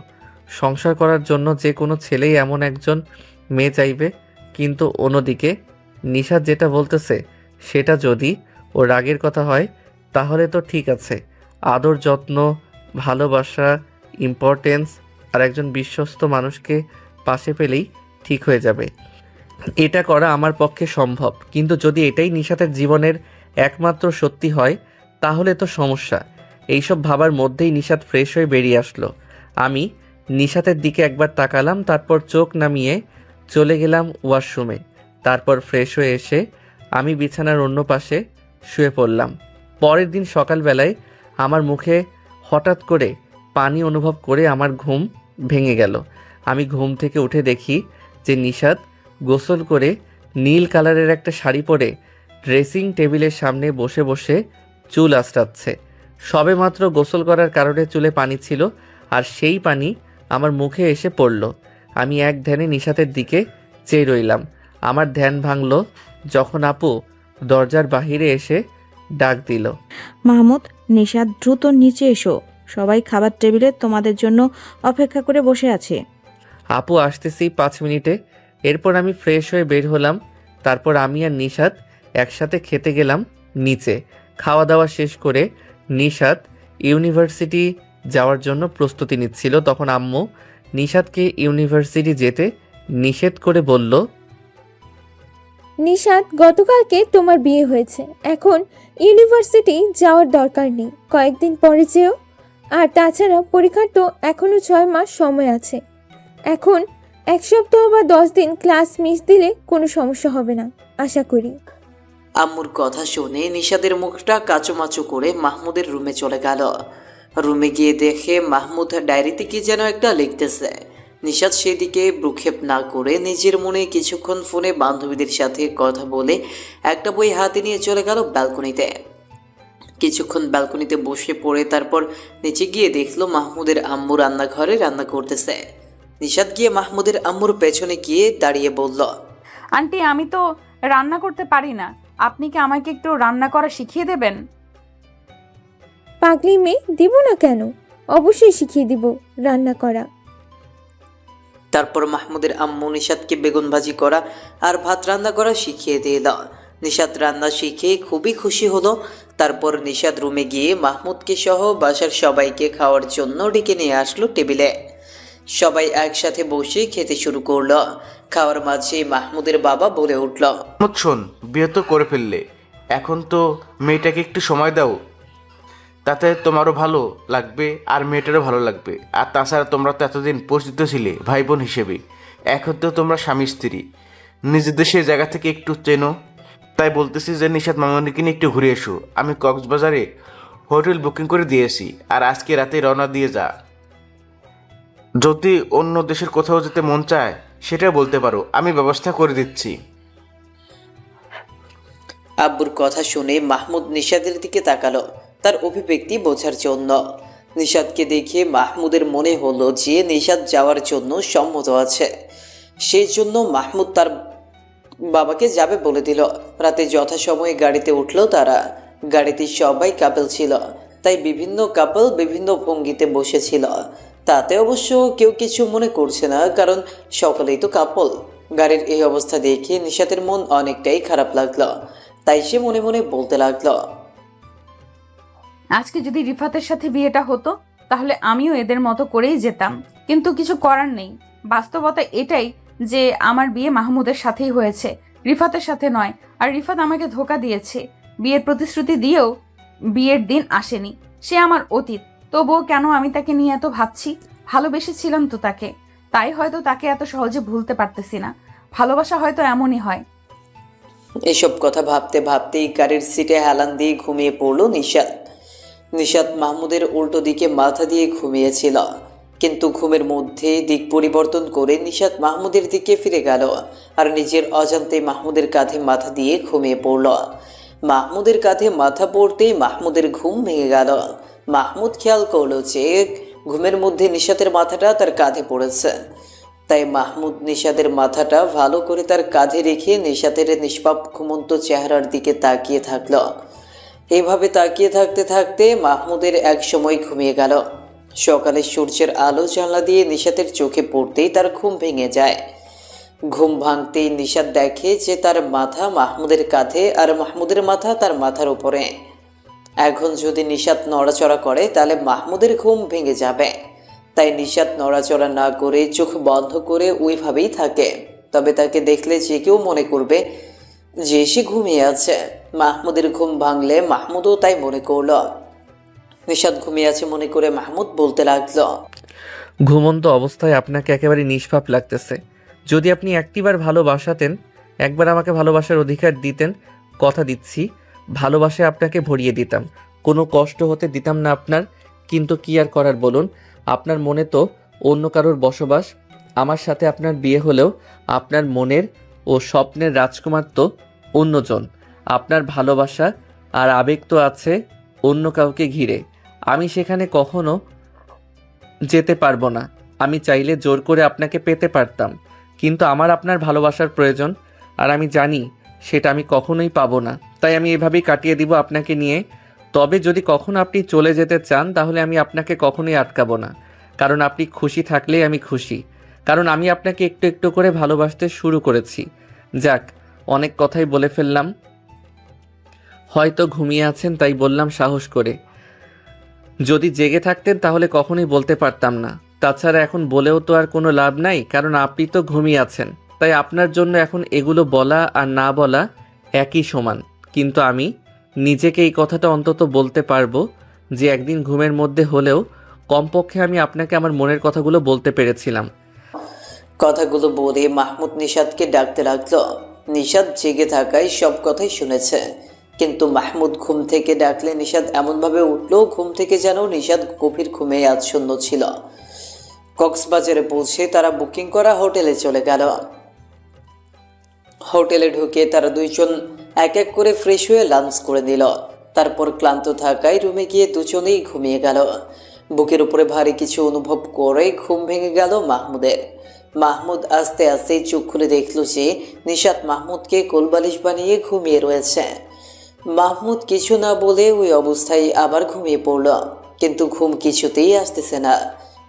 সংসার করার জন্য যে কোনো ছেলেই এমন একজন মেয়ে চাইবে। কিন্তু অন্যদিকে নিশাত যেটা বলতেছে সেটা যদি ও রাগের কথা হয় তাহলে তো ঠিক আছে। আদর, যত্ন, ভালোবাসা, ইম্পর্টেন্স আর একজন বিশ্বস্ত মানুষকে পাশে পেলেই ঠিক হয়ে যাবে। এটা করা আমার পক্ষে সম্ভব। কিন্তু যদি এটাই নিশাতের জীবনের একমাত্র সত্যি হয় তাহলে তো সমস্যা। এইসব ভাবার মধ্যেই নিশাত ফ্রেশ হয়ে বেরিয়ে আসলো। আমি নিশাতের দিকে একবার তাকালাম, তারপর চোখ নামিয়ে চলে গেলাম ওয়াশরুমে। তারপর ফ্রেশ হয়ে এসে আমি বিছানার অন্য পাশে শুয়ে পড়লাম। পরের দিন সকালবেলায় আমার মুখে হঠাৎ করে পানি অনুভব করে আমার ঘুম ভেঙে গেল। আমি ঘুম থেকে উঠে দেখি যে নিশাত গোসল করে নীল কালারের একটা শাড়ি পরে ড্রেসিং টেবিলের সামনে বসে বসে চুল আঁচড়াচ্ছে। সবেমাত্র গোসল করার কারণে চুলে পানি ছিল, আর সেই পানি আমার মুখে এসে পড়ল। আমি এক ধ্যানে নিশাতের দিকে চেয়ে রইলাম। আমার ধ্যান ভাঙল যখন আপু দরজার বাহিরে এসে ডাক দিল। মাহমুদ, নিশাত, দ্রুত নিচে এসো। সবাই খাবার টেবিলে তোমাদের জন্য অপেক্ষা করে বসে আছে। আপু আসতেছি 5 মিনিটে। এরপর আমি ফ্রেশ হয়ে বের হলাম। তারপর আমি আর নিশাত একসাথে খেতে গেলাম নিচে। খাওয়া দাওয়া শেষ করে নিশাত ইউনিভার্সিটি যাওয়ার জন্য প্রস্তুতি নিচ্ছিল। তখন আম্মু নিশাতকে ইউনিভার্সিটি যেতে নিষেধ করে বলল, নিশাত, গতকালকে তোমার বিয়ে হয়েছে, এখন ইউনিভার্সিটি যাওয়ার দরকার নেই, কয়েকদিন পরে যেও। আর তাছাড়া পরীক্ষার তো এখনো 6 মাস সময় আছে। এখন 1 সপ্তাহ বা 10 দিন ক্লাস মিস দিলে কোনো সমস্যা হবে না আশা করি। আম্মুর কথা শুনে নিশাদের মুখটা কাচুমাচু করে মাহমুদের রুমে চলে গেল। রুমে গিয়ে দেখে মাহমুদ ডায়েরিতে কি যেন একটা লিখতেছে। নিশাদ সেদিকে ভ্রুক্ষেপ না করে নিজের মনে কিছুক্ষণ ফোনে বান্ধবীদের সাথে কথা বলে একটা বই হাতে নিয়ে চলে গেল ব্যালকনিতে। কিছুক্ষণ ব্যালকনিতে বসে পড়ে তারপর নিচে গিয়ে দেখলো মাহমুদের আম্মু রান্নাঘরে রান্না করতেছে। নিশাদ গিয়ে মাহমুদের আম্মুর পেছনে গিয়ে দাঁড়িয়ে বলল, আন্টি, আমি তো রান্না করতে পারি না, আপনি কি আমাকে একটু রান্না করা শিখিয়ে দেবেন? পাগলি মেয়ে, দিব না কেন, অবশ্যই শিখিয়ে দিব রান্না করা। তারপর মাহমুদের আম্মু নিশাদকে বেগুন ভাজি করা আর ভাত রান্না করা শিখিয়ে দিয়ে দাও। নিশাদ রান্না শিখে খুবই খুশি হলো। তারপর নিশাদ রুমে গিয়ে মাহমুদকে সহ বাসার সবাইকে খাওয়ার জন্য ডেকে নিয়ে আসলো টেবিলে। সবাই একসাথে বসে খেতে শুরু করলো। খাওয়ার মাঝে মাহমুদের বাবা বলে উঠল, শোন, বিয়ে তো করে ফেললে, এখন তো মেয়েটাকে একটু সময় দাও, তাতে তোমারও ভালো লাগবে আর মেয়েটারও ভালো লাগবে। আর তাছাড়া তোমরা তো এতদিন পরিচিত ছিলে ভাই বোন হিসেবে, এখন তো তোমরা স্বামী স্ত্রী, নিজেদের সেই জায়গা থেকে একটু চেনো। তাই বলতেছি যে নিশাত মামনিকে নিয়ে একটু ঘুরে এসো। আমি কক্সবাজারে হোটেল বুকিং করে দিয়েছি, আর আজকে রাতে রওনা দিয়ে যা। যদি অন্য দেশের কোথাও যেতে মন চায় সেটা বলতে পারো, আমি ব্যবস্থা করে দিচ্ছি। আব্বুর কথা শুনে মাহমুদ নিশাদের দিকে তাকালো তার অভিব্যক্তি বোঝার জন্য। নিশাদকে দেখে মাহমুদের মনে হলো যে নিশাদ যাওয়ার জন্য সম্মত আছে। সেই জন্য মাহমুদ তার বাবাকে যাবে বলে দিল। রাতে যথাসময়ে গাড়িতে উঠলো তারা। গাড়িতে সবাই কাপল ছিল, তাই বিভিন্ন কাপল বিভিন্ন ভঙ্গিতে বসেছিল। তাতে অবশ্য কেউ কিছু মনে করছে না, কারণ সকলেই তো কাপল। গাড়ির এই অবস্থা দেখে নিশাতের মন অনেকটাই খারাপ লাগলো। তাই সে মনে মনে বলতে লাগলো, আজকে যদি রিফাতের সাথে বিয়েটা হতো তাহলে আমিও এদের মতো করেই যেতাম, কিন্তু কিছু করার নেই। বাস্তবতা এটাই যে আমার বিয়ে মাহমুদের সাথেই হয়েছে, রিফাতের সাথে নয়। আর রিফাত আমাকে ধোকা দিয়েছে, বিয়ের প্রতিশ্রুতি দিয়েও বিয়ের দিন আসেনি। সে আমার অতীত, তবুও কেন আমি তাকে নিয়ে এত ভাবছি? ভালোবেসেছিলাম তো তাকে, তাই হয়তো তাকে এত সহজে ভুলতে পারতেছি না। ভালোবাসা হয়তো এমনই হয়। এসব কথা ভাবতে ভাবতেই গাড়ির সিটে হেলান দিয়ে ঘুমিয়ে পড়ল নিশাত। নিশাত মাহমুদের উল্টো দিকে মাথা দিয়ে ঘুমিয়েছিল, কিন্তু ঘুমের মধ্যে দিক পরিবর্তন করে নিশাত মাহমুদের দিকে ফিরে গেল আর নিজের অজান্তে মাহমুদের কাঁধে মাথা দিয়ে ঘুমিয়ে পড়ল। মাহমুদের কাঁধে মাথা পড়তেই মাহমুদের ঘুম ভেঙে গেল। মাহমুদ খেয়াল করলো যে ঘুমের মধ্যে নিশাতের মাথাটা তার কাঁধে পড়েছে, তাই মাহমুদ নিশাতের মাথাটা ভালো করে তার কাঁধে রেখে নিশাতের নিষ্পাপ ঘুমন্ত চেহারার দিকে তাকিয়ে থাকলো। এইভাবে তাকিয়ে থাকতে থাকতে মাহমুদের এক সময় ঘুমিয়ে গেল। সকালে সূর্যের আলো জানলা দিয়ে নিশাতের চোখে পড়তেই তার ঘুম ভেঙে যায়। ঘুম ভাঙতেই নিশাত দেখে যে তার মাথা মাহমুদের কাঁধে আর মাহমুদের মাথা তার মাথার উপরে। এখন যদি নিশাত নড়াচড়া করে তাহলে মাহমুদের ঘুম ভেঙে যাবে, তাই নিশাত নড়াচড়া না করে চোখ বন্ধ করে ওইভাবেই থাকে। তবে তাকে দেখলে যে কেউ মনে করবে যে সে ঘুমিয়ে আছে। মাহমুদের ঘুম ভাঙলে মাহমুদও তাই মনে করল। নিশাত ঘুমিয়ে আছে মনে করে মাহমুদ বলতে লাগলো, ঘুমন্ত অবস্থায় আপনাকে একেবারে নিষ্পাপ লাগতেছে। যদি আপনি একটিবার ভালোবাসাতেন, একবার আমাকে ভালোবাসার অধিকার দিতেন, কথা দিচ্ছি ভালোবাসায় আপনাকে ভরিয়ে দিতাম, কোনো কষ্ট হতে দিতাম না আপনার। কিন্তু কি আর করার বলুন, আপনার মনে তো অন্য কারোর বসবাস। আমার সাথে আপনার বিয়ে হলেও আপনার মনের ও স্বপ্নের রাজকুমার তো অন্যজন। আপনার ভালোবাসা আর আবেগ তো আছে অন্য কাউকে ঘিরে। আমি সেখানে কখনো যেতে পারবো না। আমি চাইলে জোর করে আপনাকে পেতে পারতাম, কিন্তু আমার আপনার ভালোবাসার প্রয়োজন, আর আমি জানি সেটা আমি কখনোই পাবো না। তাই আমি এভাবেই কাটিয়ে দিব আপনাকে নিয়ে। তবে যদি কখনো আপনি চলে যেতে চান তাহলে আমি আপনাকে কখনোই আটকাবো না, কারণ আপনি খুশি থাকলেই আমি খুশি, কারণ আমি আপনাকে একটু একটু করে ভালোবাসতে শুরু করেছি। যাক, অনেক কথাই বলে ফেললাম, হয়তো ঘুমিয়ে আছেন তাই বললাম সাহস করে। যদি জেগে থাকতেন তাহলে কখনোই বলতে পারতাম না। তাছাড়া এখন বলেও তো আর কোনো লাভ নাই, কারণ আপনি তো ঘুমিয়ে আছেন। তাই আপনার জন্য এখন এগুলো বলা আর না বলা একই সমান। কিন্তু আমি নিজেকে এই কথাটা অন্তত বলতে পারবো যে একদিন ঘুমের মধ্যে হলেও কমপক্ষে আমি আপনাকে আমার মনের কথাগুলো বলতে পেরেছিলাম। কথাগুলো বলে মাহমুদ নিশাতকে ডাকতে লাগলো। নিশাত জেগে থাকায় সব কথাই শুনেছে, কিন্তু মাহমুদ ঘুম থেকে ডাকলে নিশাত এমনভাবে উঠল ঘুম থেকে যেন নিশাত গভীর ঘুমে আচ্ছন্ন ছিল। কক্সবাজারে পৌঁছে তারা বুকিং করা হোটেলে চলে গেল। হোটেলে ঢুকে তারা দুইজন এক এক করে ফ্রেশ হয়ে লাঞ্চ করে নিল। তারপর ক্লান্ত থাকায় রুমে গিয়ে দুজনেই ঘুমিয়ে গেল। বুকের উপরে ভারী কিছু অনুভব করে ঘুম ভেঙে গেল মাহমুদের। মাহমুদ আস্তে আস্তে চোখ খুলে দেখল যে নিশাত মাহমুদকে কোলবালিশ বানিয়ে ঘুমিয়ে রয়েছে। মাহমুদ কিছু না বলে ওই অবস্থায় আবার ঘুমিয়ে পড়ল, কিন্তু ঘুম কিছুতেই আসতেছে না,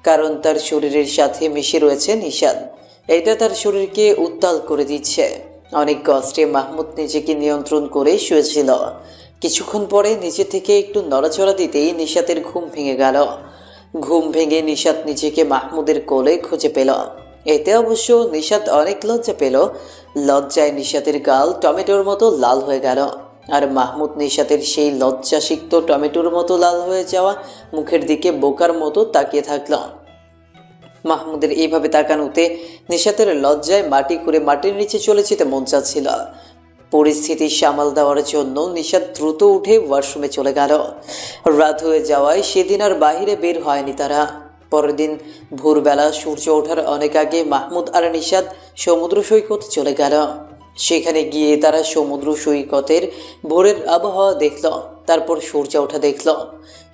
কারণ তার শরীরের সাথে মিশে রয়েছে নিশাত। এটা তার শরীরকে উত্তাল করে দিচ্ছে। অনেক কষ্টে মাহমুদ নিজেকে নিয়ন্ত্রণ করে শুয়েছিল। কিছুক্ষণ পরে নিচে থেকে একটু নড়াচড়া দিতেই নিশাতের ঘুম ভেঙে গেল। ঘুম ভেঙে নিশাত নিজেকে মাহমুদের কোলে খুঁজে পেল। এতে অবশ্য নিশাত অনেক লজ্জা পেল। লজ্জায় নিশাতের গাল টমেটোর মতো লাল হয়ে গেল, আর মাহমুদ নিশাতের সেই লজ্জাসিক্ত টমেটোর মতো লাল হয়ে যাওয়া মুখের দিকে বোকার মতো তাকিয়ে থাকল। মাহমুদের এইভাবে তাকানোতে নিশাতের লজ্জায় মাটি করে মাটির নিচে চলে যেতে মন চাচ্ছিল। পরিস্থিতি সামাল দেওয়ার জন্য নিশাত দ্রুত উঠে ওয়াশরুমে চলে গেল। রাত হয়ে যাওয়ায় সেদিন আর বাইরে বের হয়নি তারা। পরের দিন ভোরবেলা সূর্য ওঠার অনেক আগে মাহমুদ আর নিশাত সমুদ্র সৈকত চলে গেল। সেখানে গিয়ে তারা সমুদ্র সৈকতের ভোরের আবহাওয়া দেখল, তারপর সূর্য ওঠা দেখল।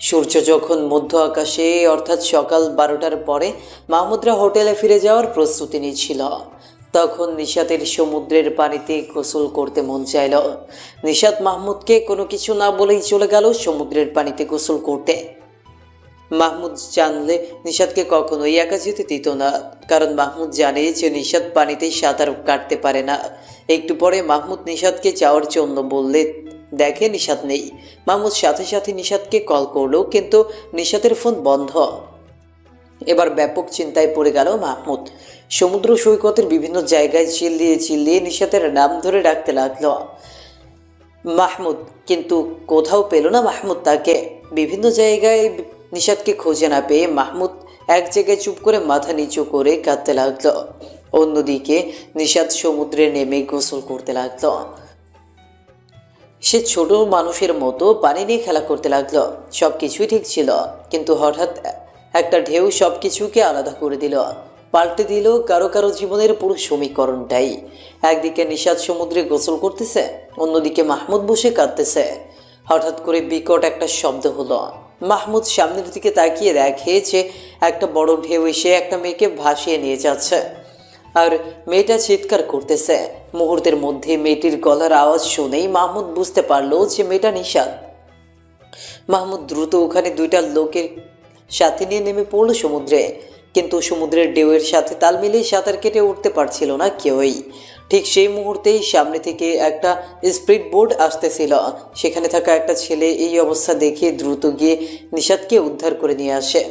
সূর্য যখন মধ্য আকাশে অর্থাৎ সকাল 12টার পরে মাহমুদরা হোটেলে ফিরে যাওয়ার প্রস্তুতি নিচ্ছিল, তখন নিশাতের সমুদ্রের পানিতে গোসল করতে মন চাইল। নিশাত মাহমুদকে কোনো কিছু না বলেই চলে গেল সমুদ্রের পানিতে গোসল করতে। মাহমুদ জানলে নিশাতকে কখনোই একা যেতে দিত না, কারণ মাহমুদ জানে যে নিশাত পানিতে সাঁতার কাটতে পারে না। একটু পরে মাহমুদ নিশাতকে যাওয়ার জন্য বললে দেখে নিশাত নেই। মাহমুদ সাথে সাথে নিশাতকে কল করলো, কিন্তু নিশাতের ফোন বন্ধ। এবার ব্যাপক চিন্তায় পড়ে গেল মাহমুদ। সমুদ্র সৈকতের বিভিন্ন জায়গায় চিল্লিয়ে চিল্লিয়ে নিশাতের নাম ধরে ডাকতে লাগলো মাহমুদ, কিন্তু কোথাও পেল না মাহমুদ তাকে। বিভিন্ন জায়গায় নিশাতকে খুঁজে না পেয়ে মাহমুদ এক জায়গায় চুপ করে মাথা নিচু করে কাঁদতে লাগলো। অন্যদিকে নিশাত সমুদ্রে নেমে গোসল করতে লাগলো। সে ছোট মানুষের মতো পানি নিয়ে খেলা করতে লাগলো। সব কিছুই ঠিক ছিল, কিন্তু হঠাৎ একটা ঢেউ সব কিছুকে আলাদা করে দিল, পাল্টে দিল কারো কারো জীবনের পুরো সমীকরণটাই। একদিকে নিশাত সমুদ্রে গোসল করতেছে, অন্যদিকে মাহমুদ বসে কাঁদতেছে। হঠাৎ করে বিকট একটা শব্দ হলো। মাহমুদ সামনের দিকে তাকিয়ে দেখে যে একটা বড় ঢেউ এসে একটা মেয়েকে ভাসিয়ে নিয়ে যাচ্ছে, আর মেয়েটা চিৎকার করতেছে। মুহূর্তের মধ্যে মেয়েটির গলার আওয়াজ শুনেই মাহমুদ বুঝতে পারলো যে মেয়েটা নিশাত। মাহমুদ দ্রুত ওখানে দুইটা লোকের সাথে নিয়ে নেমে পড়ল সমুদ্রে, কিন্তু সমুদ্রের ঢেউয়ের সাথে তাল মিলিয়ে সাঁতার কেটে উঠতে পারছিল না কেউই। ঠিক সেই মুহূর্তেই সামনে থেকে একটা স্পিড বোট আসতেছিল। সেখানে থাকা একটা ছেলে এই অবস্থা দেখে দ্রুত গিয়ে নিশাতকে উদ্ধার করে নিয়ে আসে।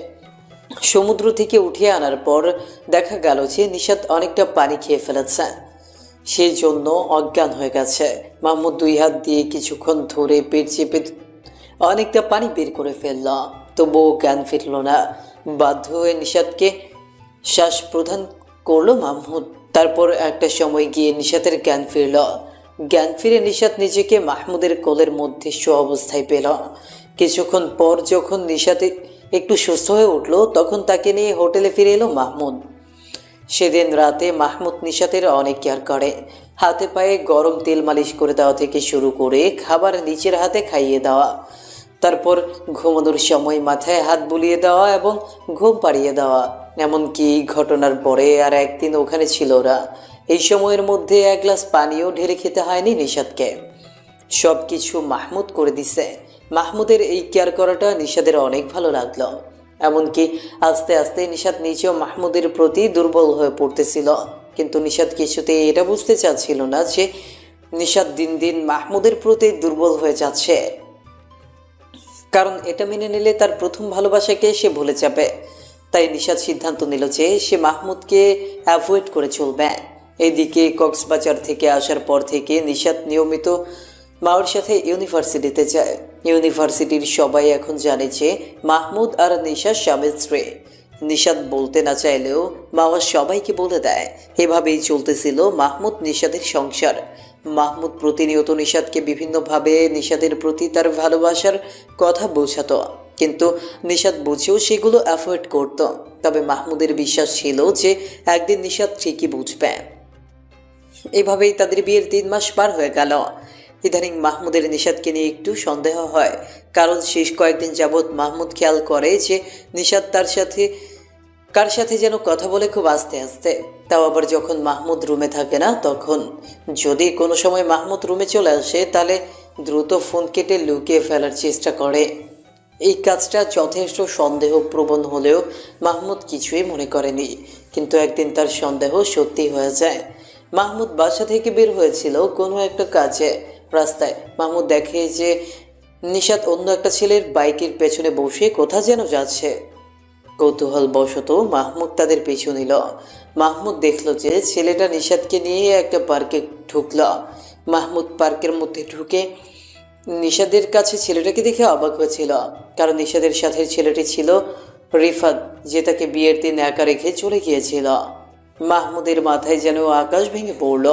সমুদ্র থেকে উঠিয়ে আনার পর দেখা গেল যে নিশাত অনেকটা পানি খেয়ে ফেলেছে, সেই জন্য অজ্ঞান হয়ে গেছে। মাহমুদ দুই হাত দিয়ে কিছুক্ষণ ধরে পেট চেপে অনেকটা পানি বের করে ফেলল, তবুও জ্ঞান ফিরল না। বাধ্য হয়ে নিশাতকে শ্বাস প্রদান করলো মাহমুদ। তারপর একটা সময় গিয়ে নিশাতের জ্ঞান ফিরল। জ্ঞান ফিরে নিশাত নিজেকে মাহমুদের কোলের মধ্যে শো অবস্থায় পেল। কিছুক্ষণ পর যখন নিশাতে একটু সুস্থ হয়ে উঠল, তখন তাকে নিয়ে হোটেলে ফিরে এলো মাহমুদ। সেদিন রাতে মাহমুদ নিশাতের অনেক কেয়ার করে। হাতে পায়ে গরম তেল মালিশ করে দেওয়া থেকে শুরু করে খাবার নিচের হাতে খাইয়ে দেওয়া, তারপর ঘুমানোর সময় মাথায় হাত বুলিয়ে দেওয়া এবং ঘুম পাড়িয়ে দেওয়া। এমনকি ঘটনার পরে আর একদিন ওখানে ছিল ওরা। এই সময়ের মধ্যে এক গ্লাস পানিও ঢেলে খেতে হয়নি নিশাতকে। সব কিছু মাহমুদ করে দিছে। মাহমুদের এই কেয়ার করাটা নিশাতের অনেক ভালো লাগলো। এমনকি আস্তে আস্তে নিশাত নিজেও মাহমুদের প্রতি দুর্বল হয়ে পড়তেছিল, কিন্তু নিশাত কিছুতেই এটা বুঝতে চাচ্ছিল না যে নিশাত দিন দিন মাহমুদের প্রতি দুর্বল হয়ে যাচ্ছে। কারণ এটা মেনে নিলে তার প্রথম ভালোবাসাকে সে ভুলে যাবে। তাই নিশাত সিদ্ধান্ত নিল যে সে মাহমুদকে অ্যাভয়েড করে চলবে। এইদিকে কক্সবাজার থেকে আসার পর থেকে নিশাত নিয়মিত মাওর সাথে ইউনিভার্সিটিতে যায়। ইউনিভার্সিটির সবাই এখন জানে যে মাহমুদ আর নিশাত স্বামী স্ত্রী। নিশাত বলতে না চাইলেও মাওয়া সবাইকে বলে দেয়। এভাবেই চলতেছিল মাহমুদ নিশাতের সংসার। মাহমুদ প্রতিনিয়ত নিশাতকে বিভিন্নভাবে নিশাতের প্রতি তার ভালোবাসার কথা বোঝাতো, কিন্তু নিশাত বুঝেও সেগুলো অ্যাভয়েড করত। তবে মাহমুদের বিশ্বাস ছিল যে একদিন নিশাত ঠিকই বুঝবে। এভাবেই তাদের বিয়ের 3 মাস পার হয়ে গেল। ইদানিং মাহমুদের নিশাতকে নিয়ে একটু সন্দেহ হয়, কারণ শেষ কয়েকদিন যাবৎ মাহমুদ খেয়াল করে যে নিশাত তার সাথে কার সাথে যেন কথা বলে খুব আস্তে আস্তে। তাও আবার যখন মাহমুদ রুমে থাকে না তখন। যদি কোনো সময় মাহমুদ রুমে চলে আসে তাহলে দ্রুত ফোন কেটে লুকিয়ে ফেলার চেষ্টা করে। এই কাজটা যথেষ্ট সন্দেহপ্রবণ হলেও মাহমুদ কিছুই মনে করেনি, কিন্তু একদিন তার সন্দেহ সত্যি হয়ে যায়। মাহমুদ বাসা থেকে বের হয়েছিল কোনো একটা কাজে। রাস্তায় মাহমুদ দেখে যে নিশাত অন্য একটা ছেলের বাইকের পেছনে বসে কোথা যেন যাচ্ছে। কৌতূহলবশত মাহমুদ তাদের পিছু নিল। মাহমুদ দেখল যে ছেলেটা নিশাতকে নিয়ে একটা পার্কে ঢুকল। মাহমুদ পার্কের মধ্যে ঢুকে নিশাদের কাছে ছেলেটাকে দেখে অবাক হয়েছিল, কারণ নিশাদের সাথে ছেলেটি ছিল রিফাত, যে তাকে বিয়ের দিন একা রেখে চলে গিয়েছিল। মাহমুদের মাথায় যেন আকাশ ভেঙে পড়ল,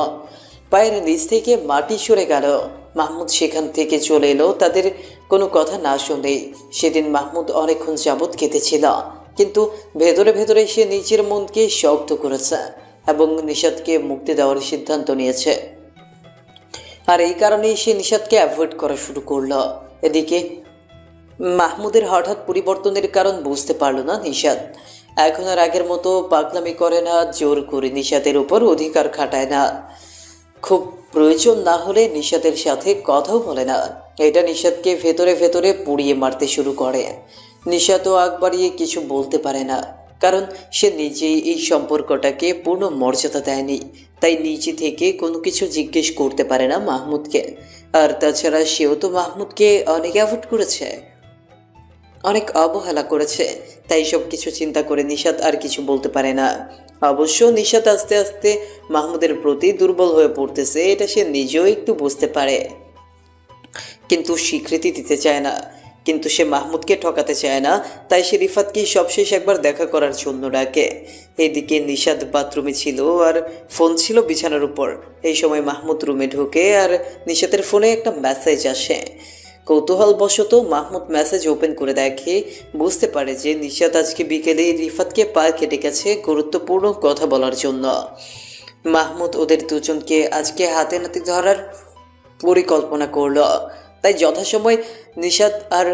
পায়ের নিচ থেকে মাটি সরে গেল। মাহমুদ সেখান থেকে চলে এলো তাদের কোনো কথা না শুনেই। সেদিন মাহমুদ অনেকক্ষণ যাবৎ কেঁদেছিল, কিন্তু ভেতরে ভেতরে সে নিজের মনকে শক্ত করেছে এবং নিশাতকে মুক্তি দেওয়ার সিদ্ধান্ত নিয়েছে। আর এই কারণেই সে নিশাতকে অ্যাভয়েড করা শুরু করলো। এদিকে মাহমুদের হঠাৎ পরিবর্তনের কারণ বুঝতে পারল না নিশাত। এখন আর আগের মতো পাগলামি করে না, জোর করে নিশাতের উপর অধিকার খাটায় না, খুব প্রয়োজন না হলে নিশাতের সাথে কথাও বলে না। এটা নিশাতকে ভেতরে ভেতরে পুড়িয়ে মারতে শুরু করে। নিশাতও আগ বাড়িয়ে কিছু বলতে পারে না, কারণ সে নিজেই এই সম্পর্কটাকে পূর্ণ মর্যাদা দেয়নি। তাই নিজে থেকে কোনো কিছু জিজ্ঞেস করতে পারে না মাহমুদকে। আর তাছাড়া সেও তো মাহমুদকে অনেক অ্যাভয়েড করেছে। অনেক অবহেলা করেছে, তাই সব কিছু চিন্তা করে নিশাত আর কিছু বলতে পারে না। অবশ্য নিশাত আস্তে আস্তে মাহমুদের প্রতি দুর্বল হয়ে পড়তেছে, এটা সে নিজেও একটু বুঝতে পারে, কিন্তু স্বীকৃতি দিতে চায় না। কিন্তু সে মাহমুদকে ঠকাতে চায় না, তাই সে রিফাতকে সবশেষ একবার দেখা করার জন্য ডাকে। এদিকে নিশাত বাথরুমে ছিল আর ফোন ছিল বিছানার উপর। এই সময় মাহমুদ রুমে ঢোকে আর নিশাতের ফোনে একটা মেসেজ আসে। কৌতূহলবশত মাহমুদ মেসেজ ওপেন করে দেখে, বুঝতে পারে যে নিশাত আজকে বিকেলে রিফাতকে পার্কে ডেকেছে গুরুত্বপূর্ণ কথা বলার জন্য। মাহমুদ ওদের দুজনকে আজকে হাতে নাতে ধরার পরিকল্পনা করলো, তাই যথাসময় নিশাত আর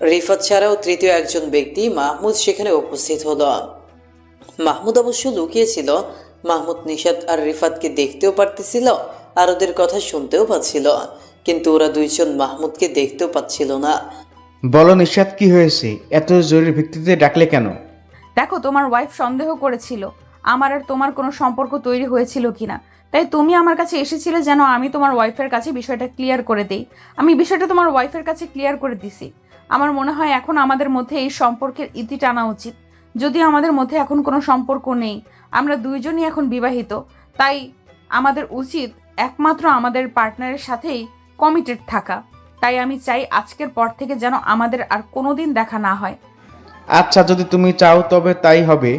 রিফাত ছাড়াও তৃতীয় একজন ব্যক্তি মাহমুদ সেখানে উপস্থিত হলো। মাহমুদ অবশ্য লুকিয়েছিল। মাহমুদ নিশাত আর রিফাতকে দেখতেও পারতেছিল আর ওদের কথা শুনতেও পাচ্ছিল, কিন্তু ওরা দুইজন মাহমুদকে দেখতেও পাচ্ছিল না। বলো নিশাত, কি হয়েছে? এত জরুরি ভিত্তিতে ডাকলে কেন? দেখো, তোমার ওয়াইফ সন্দেহ করেছিল আমার আর তোমার কোনো সম্পর্ক তৈরি হয়েছিল কিনা, তাই তুমি আমার কাছে এসেছিলে যেন আমি তোমার ওয়াইফের কাছে বিষয়টা ক্লিয়ার করে দেই। আমি বিষয়টা তোমার ওয়াইফের কাছে ক্লিয়ার করে দিছি। আমার মনে হয় এখন আমাদের মধ্যে এই সম্পর্কের ইতি টানা উচিত। যদিও আমাদের মধ্যে এখন কোনো সম্পর্ক নেই, আমরা দুইজনই এখন বিবাহিত, তাই আমাদের উচিত একমাত্র আমাদের পার্টনারের সাথেই কমিটেড থাকা। তাই আমি চাই আজকের পর থেকে যেন আমাদের আর কোনোদিন দেখা না হয়। আচ্ছা, যদি তুমি চাও তবে তাই হবে,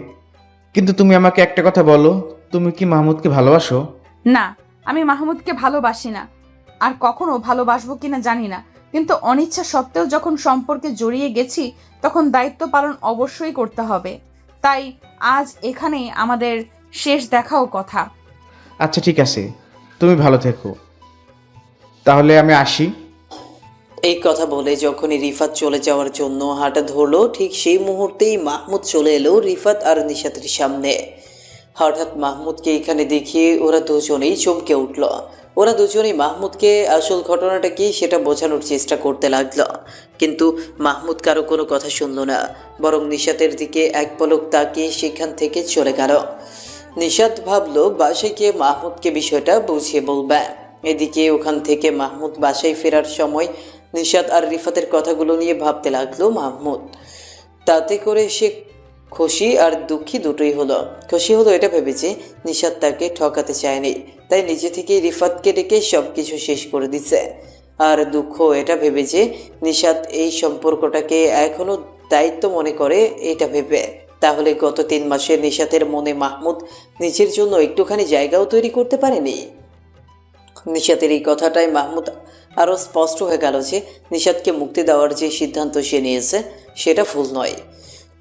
কিন্তু তুমি আমাকে একটা কথা বলো, তুমি কি মাহমুদকে ভালোবাসো? না, আমি মাহমুদকে ভালোবাসি না, আর কখনো ভালোবাসবো কিনা জানি না, কিন্তু অনিচ্ছা সত্ত্বেও যখন সম্পর্কে জড়িয়ে গেছি তখন দায়িত্ব পালন অবশ্যই করতে হবে। তাই আজ এখানেই আমাদের শেষ দেখাও কথা। আচ্ছা ঠিক আছে, তুমি ভালো থেকো, তাহলে আমি আসি। এই কথা বলে যখনই রিফাত চলে যাওয়ার জন্য হাঁটা ধরলো, ঠিক সেই মুহূর্তেই মাহমুদ চলে এলো রিফাত আর নিশাতের সামনে। হঠাৎ মাহমুদকে এখানে দেখিয়ে ওরা দুজনেই চমকে উঠল। ওরা দুজনেই মাহমুদকে আসল ঘটনাটা কি সেটা বোঝানোর চেষ্টা করতে লাগলো, কিন্তু মাহমুদ কারো কোনো কথা শুনল না, বরং নিশাতের দিকে এক পলক তাকিয়ে সেখান থেকে চলে গেল। নিশাত ভাবলো বাসায় গিয়ে মাহমুদকে বিষয়টা বুঝিয়ে বলবে। এদিকে ওখান থেকে মাহমুদ বাসায় ফেরার সময় নিশাত আর রিফাতের কথাগুলো নিয়ে ভাবতে লাগলো মাহমুদ। তাতে করে সে খুশি আর দুঃখী দুটোই হলো। খুশি হলো এটা ভেবেছে নিশাত তাকে ঠকাতে চায়নি, তাই নিজে থেকেই রিফাতকে ডেকে সব কিছু শেষ করে দিচ্ছে। আর দুঃখ এটা ভেবেছে নিশাত এই সম্পর্কটাকে এখনো দায়িত্ব মনে করে, এটা ভেবে। তাহলে গত 3 মাসে নিশাতের মনে মাহমুদ নিজের জন্য একটুখানি জায়গাও তৈরি করতে পারেনি। নিশাতের এই কথাটাই মাহমুদ আরও স্পষ্ট হয়ে গেল যে নিশাতকে মুক্তি দেওয়ার যে সিদ্ধান্ত সে নিয়েছে সেটা ভুল নয়।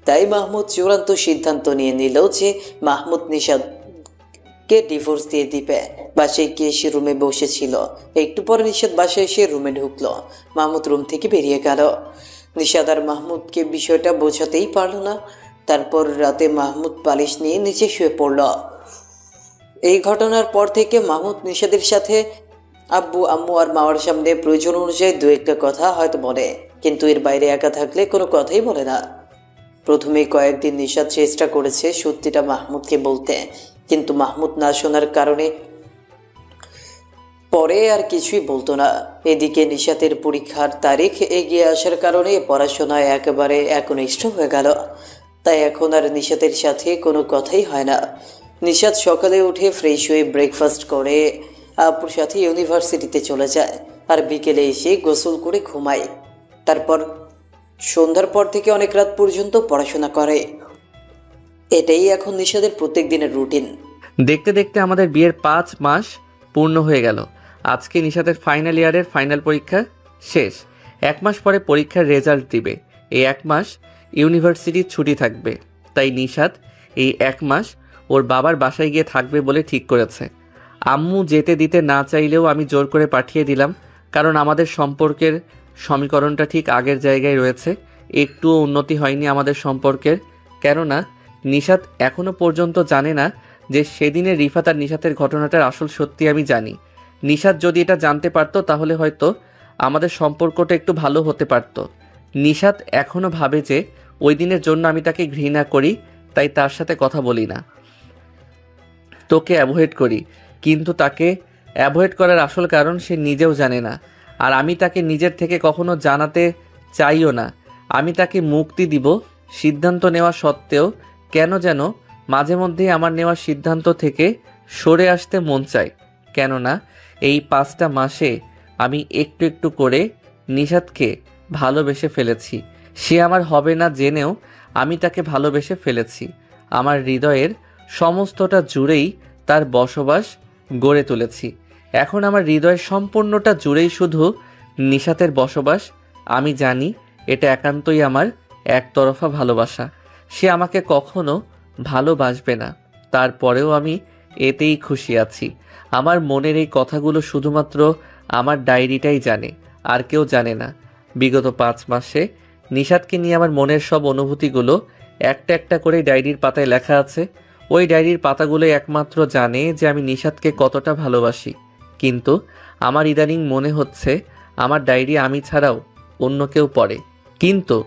তাই মাহমুদ চূড়ান্ত সিদ্ধান্ত নিয়ে নিল যে মাহমুদ নিশাতকে ডিভোর্স দিয়ে দিবে। বাসায় গিয়ে সে রুমে বসেছিল। একটু পরে নিশাত বাসায় এসে রুমে ঢুকলো। মাহমুদ রুম থেকে বেরিয়ে গেল। নিশাত আর মাহমুদকে বিষয়টা বোঝাতেই পারল না। তারপর রাতে মাহমুদ বালিশ নিয়ে নিচে শুয়ে পড়ল। এই ঘটনার পর থেকে মাহমুদ নিশাতের সাথে আব্বু আম্মু আর মামার সামনে প্রয়োজন অনুযায়ী দু একটা কথা হয়তো বলে, কিন্তু এর বাইরে একা থাকলে কোনো কথাই বলে না। প্রথমে কয়েকদিন নিশাত চেষ্টা করেছে সত্যিটা মাহমুদকে বলতে, কিন্তু মাহমুদ না শোনার কারণে পরে আর কিছুই বলতো না। এদিকে নিশাতের পরীক্ষার তারিখ এগিয়ে আসার কারণে পড়াশোনায় একেবারে একনিষ্ঠ হয়ে গেল। তাই এখন আর নিশাতের সাথে কোনো কথাই হয় না। নিশাত সকালে উঠে ফ্রেশ হয়ে ব্রেকফাস্ট করে আপুর সাথে ইউনিভার্সিটিতে চলে যায়, আর বিকেলে এসে গোসল করে ঘুমায়। তারপর সন্ধ্যার পর থেকে অনেক রাত পর্যন্ত পড়াশোনা করে। এটাই এখন নিশাতের প্রত্যেক দিনের রুটিন। দেখতে দেখতে আমাদের বিয়ের 5 মাস পূর্ণ হয়ে গেল। আজকে নিশাতের ফাইনাল ইয়ারের ফাইনাল পরীক্ষা শেষ। 1 মাস পরে পরীক্ষার রেজাল্ট দিবে। এই 1 মাস ইউনিভার্সিটির ছুটি থাকবে, তাই নিশাত এই 1 মাস ওর বাবার বাসায় গিয়ে থাকবে বলে ঠিক করেছে। আম্মু যেতে দিতে না চাইলেও আমি জোর করে পাঠিয়ে দিলাম, কারণ আমাদের সম্পর্কের সমীকরণটা ঠিক আগের জায়গায় রয়েছে। একটুও উন্নতি হয়নি আমাদের সম্পর্কের, কেননা নিশাত এখনো পর্যন্ত জানে না যে সেদিনের রিফাত আর নিশাতের ঘটনাটার আসল সত্যি আমি জানি। নিশাত যদি এটা জানতে পারতো তাহলে হয়তো আমাদের সম্পর্কটা একটু ভালো হতে পারতো। নিশাত এখনো ভাবে যে ওই দিনের জন্য আমি তাকে ঘৃণা করি, তাই তার সাথে কথা বলি না, তোকে অ্যাভয়েড করি। কিন্তু তাকে অ্যাভয়েড করার আসল কারণ সে নিজেও জানে না, আর আমি তাকে নিজের থেকে কখনো জানাতে চাইও না। আমি তাকে মুক্তি দিব সিদ্ধান্ত নেওয়া সত্ত্বেও কেন যেন মাঝে মধ্যেই আমার নেওয়া সিদ্ধান্ত থেকে সরে আসতে মন চায়। কেননা এই 5টা মাসে আমি একটু একটু করে নিশাতকে ভালোবেসে ফেলেছি। সে আমার হবে না জেনেও আমি তাকে ভালোবেসে ফেলেছি। আমার হৃদয়ের সমস্তটা জুড়েই তার বসবাস গড়ে তুলেছি। এখন আমার হৃদয়ের সম্পূর্ণটা জুড়েই শুধু নিশাতের বসবাস। আমি জানি এটা একান্তই আমার একতরফা ভালোবাসা। সে আমাকে কখনো ভালোবাসবে না, তারপরেও আমি এতেই খুশি আছি। আমার মনের এই কথাগুলো শুধুমাত্র আমার ডায়েরিটাই জানে, আর কেউ জানে না। বিগত 5 মাসে নিশাতকে নিয়ে আমার মনের সব অনুভূতিগুলো একটা একটা করে ডায়েরির পাতায় লেখা আছে। ওই ডায়েরির পাতাগুলোই একমাত্র জানে যে আমি নিশাতকে কতটা ভালোবাসি। কিন্তু আমার ইদানিং মনে হচ্ছে আমার ডায়েরি আমি ছাড়াও অন্য কেউ পড়ে। কিন্তু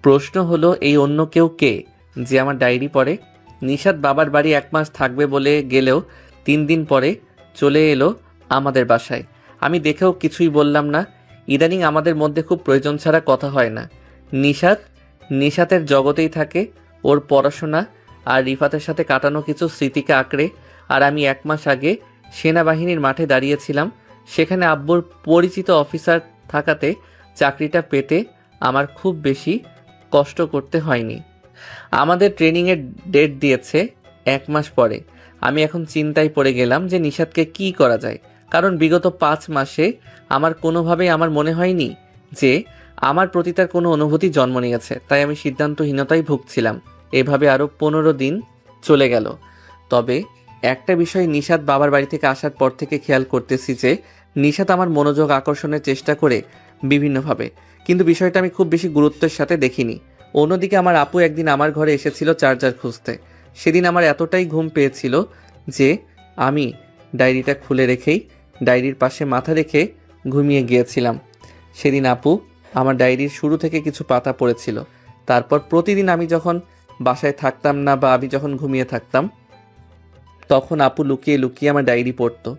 প্রশ্ন হলো, এই অন্য কেউ কে যে আমার ডায়েরি পড়ে? নিশাত বাবার বাড়ি 1 মাস থাকবে বলে গেলেও 3 দিন পরে চলে এলো আমাদের বাসায়। আমি দেখেও কিছুই বললাম না। ইদানিং আমাদের মধ্যে খুব প্রয়োজন ছাড়া কথা হয় না। নিশাতের জগতেই থাকে, ওর পড়াশোনা আর রিফাতের সাথে কাটানো কিছু স্মৃতিকে আঁকড়ে। আর আমি 1 মাস আগে সেনাবাহিনীর মাঠে দাঁড়িয়েছিলাম। সেখানে আব্বুর পরিচিত অফিসার থাকাতে চাকরিটা পেতে আমার খুব বেশি কষ্ট করতে হয়নি। আমাদের ট্রেনিংয়ের ডেট দিয়েছে 1 মাস পরে। আমি এখন চিন্তায় পড়ে গেলাম যে নিশাতকে কি করা যায়। কারণ বিগত 5 মাসে আমার কোনোভাবেই আমার মনে হয়নি যে আমার প্রতি তার কোনো অনুভূতি জন্ম নিয়েছে। তাই আমি সিদ্ধান্তহীনতায় ভুগছিলাম। এভাবে আরও 15 দিন চলে গেল। তবে একটা বিষয় নিশাত বাবার বাড়ি থেকে আসার পর থেকে খেয়াল করতেছি যে নিশাত আমার মনোযোগ আকর্ষণের চেষ্টা করে বিভিন্নভাবে, কিন্তু বিষয়টা আমি খুব বেশি গুরুত্বের সাথে দেখিনি। অন্যদিকে আমার আপু একদিন আমার ঘরে এসেছিল চার্জার খুঁজতে। সেদিন আমার এতটাই ঘুম পেয়েছিল যে আমি ডায়েরিটা খুলে রেখেই ডায়েরির পাশে মাথা রেখে ঘুমিয়ে গিয়েছিলাম। সেদিন আপু আমার ডায়েরির শুরু থেকে কিছু পাতা পড়েছিল। তারপর প্রতিদিন আমি যখন বাসায় থাকতাম না বা আমি যখন ঘুমিয়ে থাকতাম, তখন আপু লুকিয়ে লুকিয়ে আমার ডায়েরি পড়তো।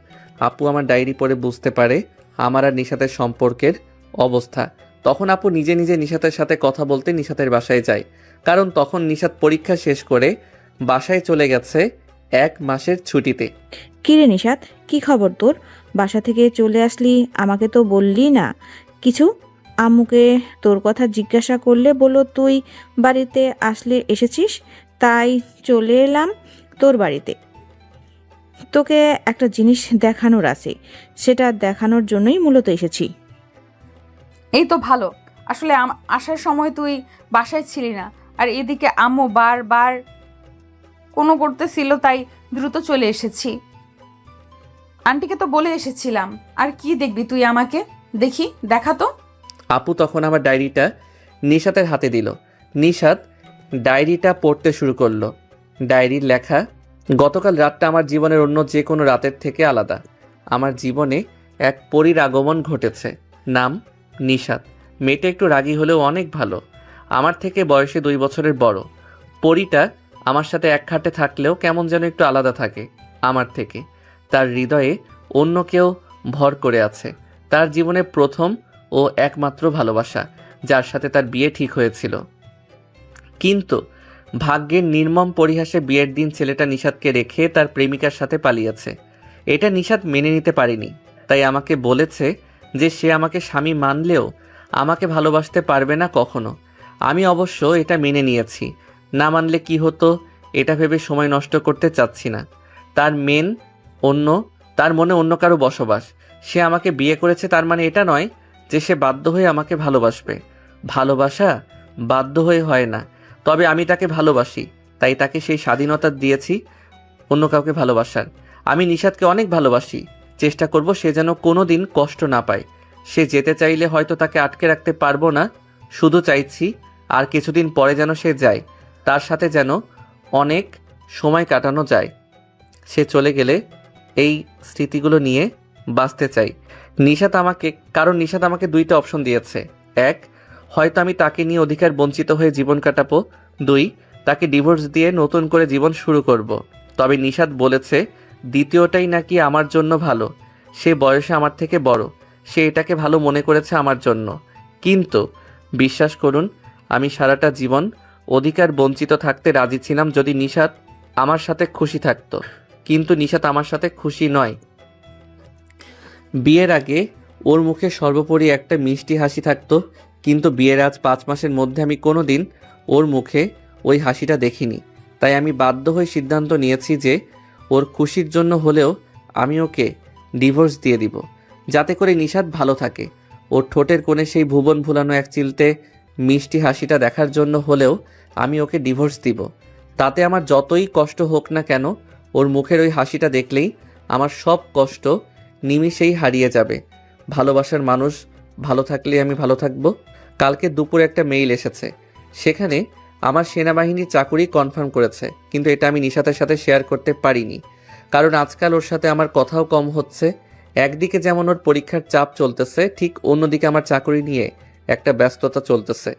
আপু আমার ডায়েরি পড়ে বুঝতে পারে আমার আর নিশাতের সম্পর্কের অবস্থা। তখন আপু নিজে নিজে নিশাতের সাথে কথা বলতে নিশাতের বাসায় যায়। কারণ তখন নিশাত পরীক্ষা শেষ করে বাসায় চলে গেছে 1 মাসের ছুটিতে। কিরে নিশাত, কি খবর তোর? বাসা থেকে চলে আসলি, আমাকে তো বললি না কিছু। আম্মুকে তোর কথা জিজ্ঞাসা করলে বললো তুই বাড়িতে আসলে এসেছিস, তাই চলে এলাম তোর বাড়িতে। তোকে একটা জিনিস দেখানোর আছে, সেটা দেখানোর জন্যই মূলত এসেছি। এই তো ভালো। আসলে আসার সময় তুই বাসায় ছিলি না, আর এদিকে আম্মু বারবার কোনো করতেছিল, তাই দ্রুত চলে এসেছি। আন্টিকে তো বলে এসেছিলাম। আর কি দেখবি তুই আমাকে? দেখি, দেখা তো। আপু তখন আমার ডায়েরিটা নিশাতের হাতে দিল। নিশাত ডায়েরিটা পড়তে শুরু করলো। ডায়েরির লেখা, গতকাল রাতটা আমার জীবনের অন্য যে কোনো রাতের থেকে আলাদা। আমার জীবনে এক পরীর আগমন ঘটেছে। নাম নিশাত। মেয়েটা একটু রাগী হলেও অনেক ভালো। আমার থেকে বয়সে 2 বছরের বড়। পরীটা আমার সাথে এক খাটে থাকলেও কেমন যেন একটু আলাদা থাকে আমার থেকে। তার হৃদয়ে অন্য কেউ ভর করে আছে। তার জীবনে প্রথম ও একমাত্র ভালোবাসা, যার সাথে তার বিয়ে ঠিক হয়েছিল। কিন্তু ভাগ্যের নির্মম পরিহাসে বিয়ের দিন ছেলেটা নিশাতকে রেখে তার প্রেমিকার সাথে পালিয়েছে। এটা নিশাত মেনে নিতে পারেনি। তাই আমাকে বলেছে যে সে আমাকে স্বামী মানলেও আমাকে ভালোবাসতে পারবে না কখনো। আমি অবশ্য এটা মেনে নিয়েছি। না মানলে কি হতো এটা ভেবে সময় নষ্ট করতে চাচ্ছি না। তার মনে অন্য কারো বসবাস। সে আমাকে বিয়ে করেছে, তার মানে এটা নয় যে সে বাধ্য হয়ে আমাকে ভালোবাসবে। ভালোবাসা বাধ্য হয়ে হয় না। তবে আমি তাকে ভালোবাসি, তাই তাকে সেই স্বাধীনতা দিয়েছি অন্য কাউকে ভালোবাসার। আমি নিশাতকে অনেক ভালোবাসি। চেষ্টা করব সে যেন কোনো দিন কষ্ট না পায়। সে যেতে চাইলে হয়তো তাকে আটকে রাখতে পারবো না। শুধু চাইছি আর কিছুদিন পরে যেন সে যায়, তার সাথে যেন অনেক সময় কাটানো যায়। সে চলে গেলে এই স্মৃতিগুলো নিয়ে বাঁচতে চাই। নিশাত আমাকে 2টা অপশন দিয়েছে। 1, হয়তো আমি তাকে নিয়ে অধিকার বঞ্চিত হয়ে জীবন কাটাবো। 2, তাকে ডিভোর্স দিয়ে নতুন করে জীবন শুরু করব। তবে নিশাত বলেছে দ্বিতীয়টাই নাকি আমার জন্য ভালো। সে বয়সে আমার থেকে বড়, সে এটাকে ভালো মনে করেছে আমার জন্য। কিন্তু বিশ্বাস করুন, আমি সারাটা জীবন অধিকার বঞ্চিত থাকতে রাজি ছিলাম যদি নিশাত আমার সাথে খুশি থাকতো, কিন্তু নিশাত আমার সাথে খুশি নয়। বিয়ের আগে ওর মুখে সর্বোপরি একটা মিষ্টি হাসি থাকতো, কিন্তু বিয়ের আজ 5 মাসের মধ্যে আমি কোনো দিন ওর মুখে ওই হাসিটা দেখিনি। তাই আমি বাধ্য হয়ে সিদ্ধান্ত নিয়েছি যে ওর খুশির জন্য হলেও আমি ওকে ডিভোর্স দিয়ে দিব, যাতে করে নিশাত ভালো থাকে। ওর ঠোঁটের কোণে সেই ভুবন ভুলানো এক চিলতে মিষ্টি হাসিটা দেখার জন্য হলেও আমি ওকে ডিভোর্স দিব। তাতে আমার যতই কষ্ট হোক না কেন, ওর মুখের ওই হাসিটা দেখলেই আমার সব কষ্ট নিমিষেই হারিয়ে যাবে। ভালোবাসার মানুষ ভালো থাকলে আমি ভালো থাকবো। কালকে দুপুরে একটা মেইল এসেছে, সেখানে আমার সেনাবাহিনীর চাকুরি কনফার্ম করেছে, কিন্তু এটা আমি নিশাতের সাথে শেয়ার করতে পারিনি, কারণ আজকাল ওর সাথে আমার কথাও কম হচ্ছে। একদিকে যেমন ওর পরীক্ষার চাপ চলতেছে, ঠিক অন্যদিকে আমার চাকুরি নিয়ে একটা ব্যস্ততা চলতেছে।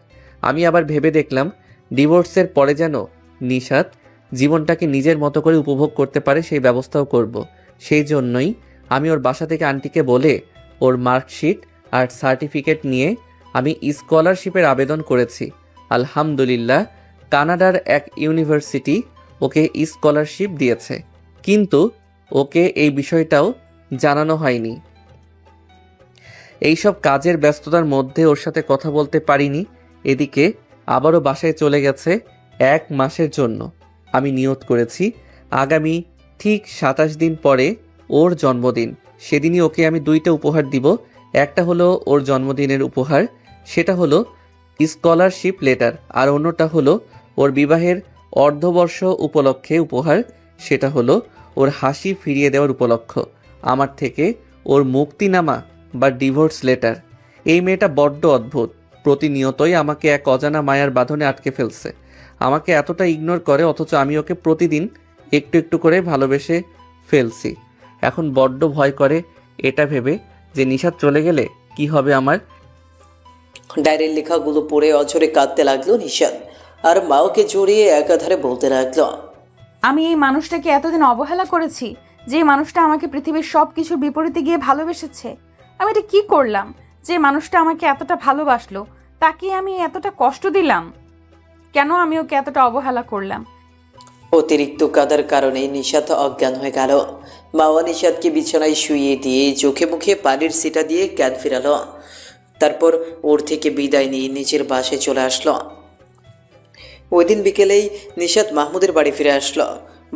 আমি আবার ভেবে দেখলাম ডিভোর্সের পরে যেন নিশাত জীবনটাকে নিজের মতো করে উপভোগ করতে পারে, সেই ব্যবস্থাও করব। সেই জন্যই আমি ওর বাসা থেকে আন্টিকে বলে ওর মার্কশিট আর সার্টিফিকেট নিয়ে আমি স্কলারশিপের আবেদন করেছি। আলহামদুলিল্লাহ, কানাডার এক ইউনিভার্সিটি ওকে স্কলারশিপ দিয়েছে, কিন্তু ওকে এই বিষয়টাও জানানো হয়নি। এইসব কাজের ব্যস্ততার মধ্যে ওর সাথে কথা বলতে পারিনি। এদিকে আবারও বাসায় চলে গেছে 1 মাসের জন্য। আমি নিয়ত করেছি আগামী ঠিক 27 দিন পরে ওর জন্মদিন, সেদিনই ওকে আমি 2টা উপহার দিব। একটা হলো ওর জন্মদিনের উপহার, সেটা হলো স্কলারশিপ লেটার, আর অন্যটা হলো ওর বিবাহের অর্ধবর্ষ উপলক্ষে উপহার, সেটা হলো ওর হাসি ফিরিয়ে দেওয়ার উপলক্ষ আমার থেকে ওর মুক্তিনামা বা ডিভোর্স লেটার। এই মেয়েটা বড্ড অদ্ভুত, প্রতিনিয়তই আমাকে এক অজানা মায়ার বাঁধনে আটকে ফেলছে। আমাকে এতটা ইগনোর করে, অথচ আমি ওকে প্রতিদিন একটু একটু করে ভালোবেসে ফেলছি। এখন বড্ড ভয় করে এটা ভেবে যে নিশাত চলে গেলে কি হবে আমার। ডায়েরির লেখাগুলো পড়ে অঝরে কাঁদতে লাগলো নিশাত, আর মাওকে জড়িয়ে একাধারে বলতে লাগলো, আমি এই মানুষটাকে এতদিন অবহেলা করেছি, যে মানুষটা আমাকে পৃথিবীর সব কিছুর বিপরীতে গিয়ে ভালোবেসেছে। আমি এটা কি করলাম যে মানুষটা আমাকে এতটা ভালোবাসলো, তাকে আমি এতটা কষ্ট দিলাম? কেন আমি ওকে এতটা অবহেলা করলাম? অতিরিক্ত কাদার কারণে নিশাত অজ্ঞান হয়ে গেল। মাওয়া নিশাতকে বিছানায় শুইয়ে দিয়ে চোখে মুখে পানির ছিটা দিয়ে জ্ঞান ফিরালো। তারপর ওর থেকে বিদায় নিয়ে নিজের বাসায় চলে আসলো। ওই দিন বিকেলেই নিশাত মাহমুদের বাড়ি ফিরে আসলো।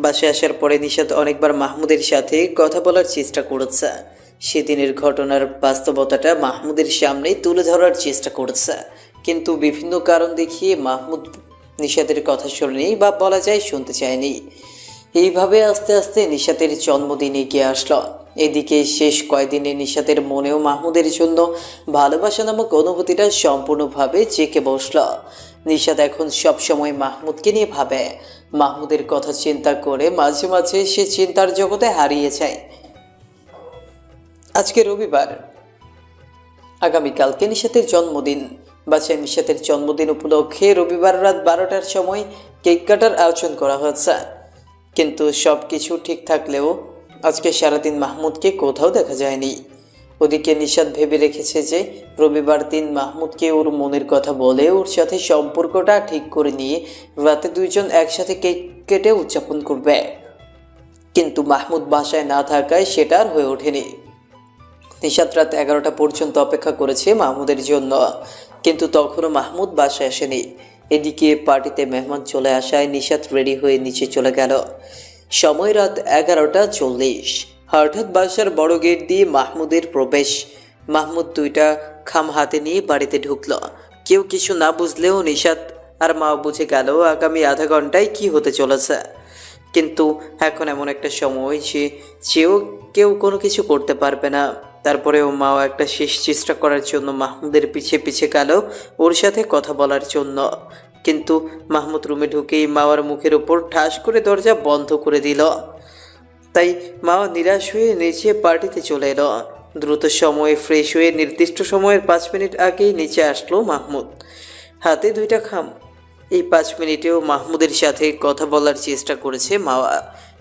বাসায় আসার পরে নিশাত অনেকবার মাহমুদের সাথে কথা বলার চেষ্টা করেছে। সেদিনের ঘটনার বাস্তবতাটা মাহমুদের সামনেই তুলে ধরার চেষ্টা করেছে, কিন্তু বিভিন্ন কারণ দেখিয়ে মাহমুদ নিশাতের কথা শোনেনি, বা বলা যায় শুনতে চায়নি। এইভাবে আস্তে আস্তে নিশাতের জন্মদিন এগিয়ে আসলো। এদিকে শেষ কয়েকদিনে নিশাতের মনেও মাহমুদের জন্য ভালোবাসা নামক অনুভূতিটা সম্পূর্ণভাবে জেঁকে বসল। নিশাত এখন সবসময় মাহমুদকে নিয়ে ভাবে। মাহমুদের কথা চিন্তা করে মাঝে মাঝে সে চিন্তার জগতে হারিয়ে যায়। আজকে রবিবার, আগামীকালকে নিশাতের জন্মদিন। বাসায় নিশাতের জন্মদিন উপলক্ষে রবিবার রাত 12টার সময় কেক কাটার আয়োজন করা হয়েছে, কিন্তু সব কিছু ঠিক থাকলেও আজকে সারাদিন মাহমুদকে কোথাও দেখা যায়নি। ওদিকে নিশাত ভেবে রেখেছে যে রবিবার দিন মাহমুদকে ওর মনের কথা বলে ওর সাথে সম্পর্কটা ঠিক করে নিয়ে রাতে দুইজন একসাথে কেক কেটে উদযাপন করবে, কিন্তু মাহমুদ বাসায় না থাকায় সেটা আর হয়ে ওঠেনি। নিশাত রাত 11টা পর্যন্ত অপেক্ষা করেছে মাহমুদের জন্য, কিন্তু তখনও মাহমুদ বাসায় আসেনি। এদিকে পার্টিতে মেহমান চলে আসায় নিশাত রেডি হয়ে নিচে চলে গেল। সময় রাত 11:40। হঠাৎ বাসার বড় গেট দিয়ে মাহমুদের প্রবেশ। মাহমুদ 2টা খাম হাতে নিয়ে বাড়িতে ঢুকলো। কেউ কিছু না বুঝলেও নিশাত আর মা বুঝে গেল আগামী আধা ঘন্টায় কি হতে চলেছে। কিন্তু এখন এমন একটা সময় যে কেউ কোনো কিছু করতে পারবে না। তারপরেও মাও একটা শেষ চেষ্টা করার জন্য মাহমুদের পিছে পিছে গেল ওর সাথে কথা বলার জন্য, কিন্তু মাহমুদ রুমে ঢুকেই মাওয়ার মুখের উপর ঠাস করে দরজা বন্ধ করে দিল। তাই মাও নিরাশ হয়ে নিচে পার্টিতে চলে এলো। দ্রুত সময়ে ফ্রেশ হয়ে নির্দিষ্ট সময়ের 5 মিনিট আগেই নিচে আসলো মাহমুদ, হাতে 2টা খাম। এই 5 মিনিটেও মাহমুদের সাথে কথা বলার চেষ্টা করেছে মাওয়া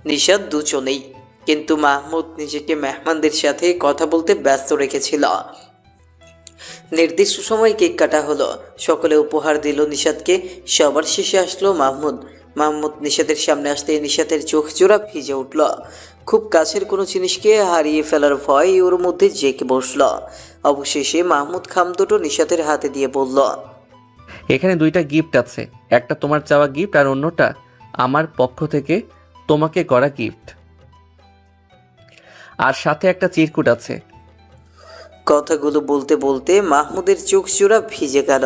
নিশাত দুজনেই, কিন্তু মাহমুদ নিজেকে মেহমানদের সাথে কথা বলতে ব্যস্ত রেখেছিল। নির্দিষ্ট সময় কেক কাটা হলো, সকলে উপহার দিল নিশাদকে। সবার শেষে আসলো মাহমুদ। মাহমুদ নিশাদের সামনে আসতেই নিশাদের চোখ জোড়া ভিজে উঠল। খুব কাছের কোনো জিনিসকে হারিয়ে ফেলার ভয় ওর মধ্যে জেঁকে বসল। অবশেষে মাহমুদ খাম দুটো নিশাদের হাতে দিয়ে বলল, এখানে 2টা গিফট আছে, একটা তোমার চাওয়া গিফট আর অন্যটা আমার পক্ষ থেকে তোমাকে করা গিফট, আর সাথে একটা চিরকুট আছে। কথাগুলো বলতে বলতে মাহমুদের চোখ জোড়া ভিজে গেল,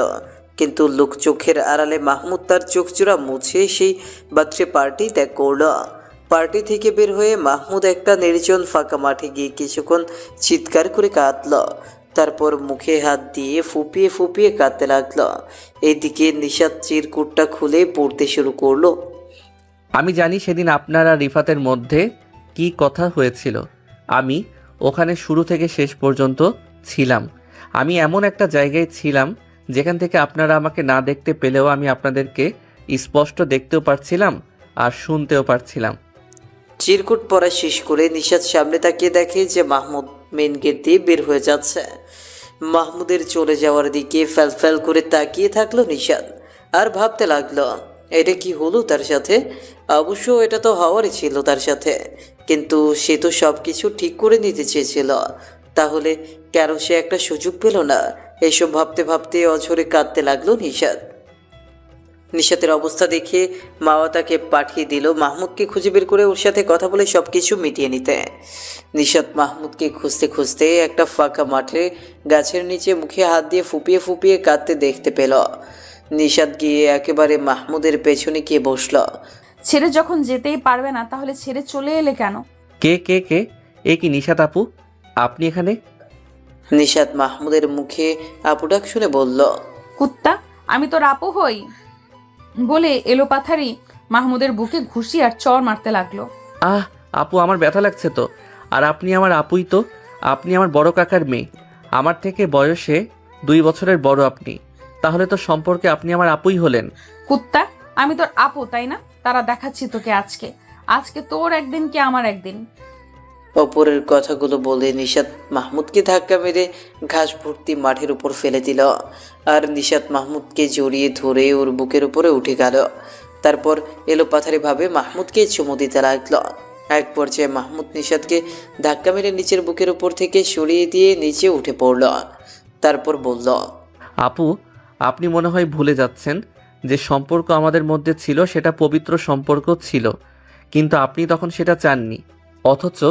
কিন্তু লোক চোখের আড়ালে মাহমুদ তার চোখ জোড়া মুছে সেই বার্থডে পার্টি ত্যাগ করল। পার্টি থেকে বের হয়ে মাহমুদ একটা নির্জন ফাঁকা মাঠে গিয়ে কিছুক্ষণ চিৎকার করে কাঁদল। তারপর মুখে হাত দিয়ে ফুপিয়ে ফুপিয়ে কাঁদতে লাগলো। এদিকে নিশাদ চিরকুটটা খুলে পড়তে শুরু করলো। আমি জানি সেদিন আপনার আর রিফাতের মধ্যে কি কথা হয়েছিল। আমি ওখানে শুরু থেকে শেষ পর্যন্ত ছিলাম। আমি এমন একটা জায়গায় ছিলাম যেখান থেকে আপনারা আমাকে না দেখতে পেলেও আমি আপনাদেরকে স্পষ্ট দেখতেও পারছিলাম আর শুনতেও পারছিলাম। চিরকুট পড়া শেষ করে নিশাদ সামনে তাকিয়ে দেখে যে মাহমুদ মেন গেট দিয়ে বের হয়ে যাচ্ছে। মাহমুদের চলে যাওয়ার দিকে ফ্যাল করে তাকিয়ে থাকলো নিশাদ, আর ভাবতে লাগলো এটা কি হলো তার সাথে। অবশ্য এটা তো হওয়ারই ছিল তার সাথে, কিন্তু সে তো সব কিছু ঠিক করে নিতে চেয়েছিল, তাহলে কেন সে একটা সুযোগ পেল না? এসব ভাবতে ভাবতে অঝরে কাঁদতে লাগলো নিশাদ। নিশাতের অবস্থা দেখে মাওয়া তাকে পাঠিয়ে দিল মাহমুদকে খুঁজে বের করে ওর সাথে কথা বলে সব কিছু মিটিয়ে নিতে। নিশাত মাহমুদকে খুঁজতে খুঁজতে একটা ফাঁকা মাঠে গাছের নিচে মুখে হাত দিয়ে ফুপিয়ে ফুপিয়ে কাঁদতে দেখতে পেল। নিশাত গিয়ে একেবারে মাহমুদের পেছনে গিয়ে বসল। ছেড়ে যখন যেতেই পারবে না তাহলে ছেড়ে চলে এলে কেন? কে কে কে? এ কি নিশাত আপু? আপনি এখানে? নিশাত মাহমুদের মুখে আপু ডাক শুনে বলল, কুত্তা, আমি তোর আপু হই বলে এলোপাথারি মাহমুদের বুকে ঘুষি আর চর মারতে লাগলো। আহ আপু, আমার ব্যথা লাগছে তো। আর আপনি আমার আপুই তো। আপনি আমার বড় কাকার মেয়ে, আমার থেকে বয়সে 2 বছরের বড় আপনি। তাহলে তো সম্পর্কে আপনি আমার আপুই হলেন। কুত্তা, আমি তোর আপু তাই না? তারা দেখাচ্ছি তোকে আজকে। আজকে তোর একদিন কি আমার একদিন। অপরের কথাগুলো বলে নিশাত মাহমুদকে ধাক্কা মেরে ঘাস ভর্তি মাঠের উপর ফেলে দিল, আর নিশাত মাহমুদকে জড়িয়ে ধরে ওর বুকের উপরে উঠে গেল। তারপর এলোপাথারিভাবে মাহমুদকে চুমু দিতে লাগলো। এক পর্যায়ে মাহমুদ নিশাতকে ধাক্কা মেরে নিচের বুকের উপর থেকে সরিয়ে দিয়ে নিচে উঠে পড়ল। তারপর বলল, আপু, আপনি মনে হয় ভুলে যাচ্ছেন যে সম্পর্ক আমাদের মধ্যে ছিল সেটা পবিত্র সম্পর্ক ছিল, কিন্তু আপনি তখন সেটা চাননি। অথচ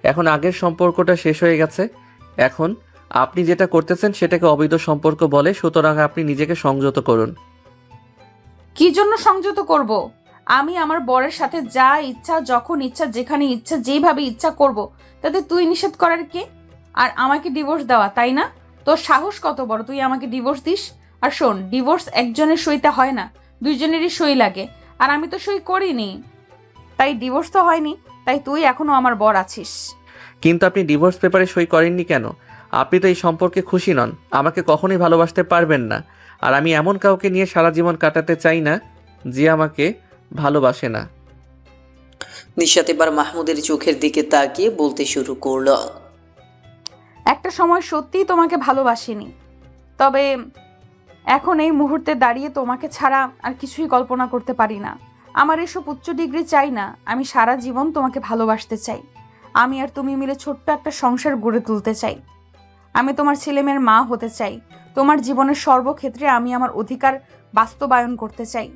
এখন আগের সম্পর্কটা শেষ হয়ে গেছে। এখন আপনি যেটা করতেছেন সেটাকে অবৈধ সম্পর্ক বলে, সুতরাং আপনি নিজেকে সংযত করুন। কি জন্য সংযত করব? আমি আমার বরের সাথে যা ইচ্ছা, যখন ইচ্ছা, যেখানে ইচ্ছা, যেভাবে ইচ্ছা করব, তাতে তুই নিষেধ করার কে? আর আমাকে ডিভোর্স দেওয়া, তাই না? তোর সাহস কত বড়, তুই আমাকে ডিভোর্স দিস? আর শোন, ডিভোর্স একজনের সইতে হয় না, 2 জনেরই সই লাগে। আর আমি তো সই করিনি, তাই ডিভোর্স তো হয়নি। তাই তুই এখনো আমার বর আছিস। কিন্তু আপনি ডিভোর্স পেপারে সই করেননি কেন? আপনি তো এই সম্পর্কে খুশি নন, আমাকে কখনোই ভালোবাসতে পারবেন না। আর আমি এমন কাউকে নিয়ে সারা জীবন কাটাতে চাই না যে আমাকে ভালোবাসে না। নিশাত এবার মাহমুদের চোখের দিকে তাকিয়ে বলতে শুরু করলো, একটা সময় সত্যিই তোমাকে ভালোবাসিনি, তবে এখন এই মুহূর্তে দাঁড়িয়ে তোমাকে ছাড়া আর কিছুই কল্পনা করতে পারি না। আমার এসব উচ্চ ডিগ্রি চাই না, আমি সারা জীবন তোমাকে ভালোবাসতে চাই। আমি আর তুমি মিলে ছোট্ট একটা সংসার গড়ে তুলতে চাই। আমি তোমার ছেলেমেয়ের মা হতে চাই। তোমার জীবনের সর্বক্ষেত্রে আমি আমার অধিকার বাস্তবায়ন করতে চাই।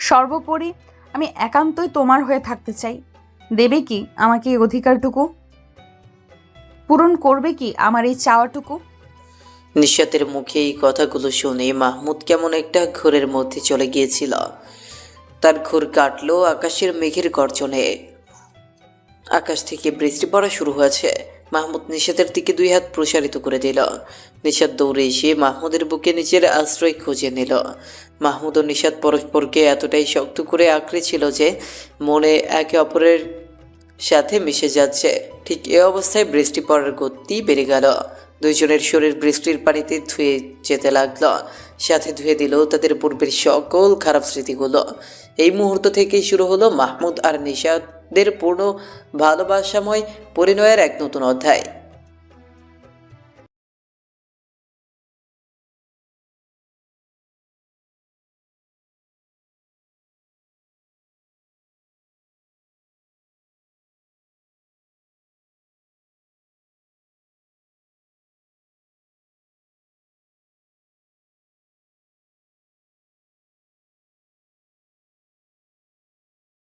সর্বোপরি আমি একান্তই তোমার হয়ে থাকতে চাই। দেবে কি আমাকে এই অধিকারটুকু? পূরণ করবে কি আমার এই চাওয়াটুকু? নিশাতের মুখে এই কথাগুলো শুনে মাহমুদ কেমন একটা ঘোরের মধ্যে চলে গিয়েছিল। তার ঘোর কাটলো আকাশের মেঘের গর্জনে। আকাশ থেকে বৃষ্টি পড়া শুরু হয়েছে। মাহমুদ নিশাতের দিকে 2 হাত প্রসারিত করে দিল। নিশাত দৌড়ে এসে মাহমুদের বুকে নিজের আশ্রয় খুঁজে নিল। মাহমুদ ও নিশাত পরস্পরকে এতটাই শক্ত করে আঁকড়ে ছিল যে মনে একে অপরের সাথে মিশে যাচ্ছে। ঠিক এ অবস্থায় বৃষ্টি পড়ার গতি বেড়ে গেল। 2 জনের শরীর বৃষ্টির পানিতে ধুয়ে যেতে লাগলো, সাথে ধুয়ে দিল তাদের পূর্বের সকল খারাপ স্মৃতিগুলো। এই মুহূর্ত থেকেই শুরু হলো মাহমুদ আর নিশাতের পূর্ণ ভালোবাসাময় পরিণয়ের এক নতুন অধ্যায়।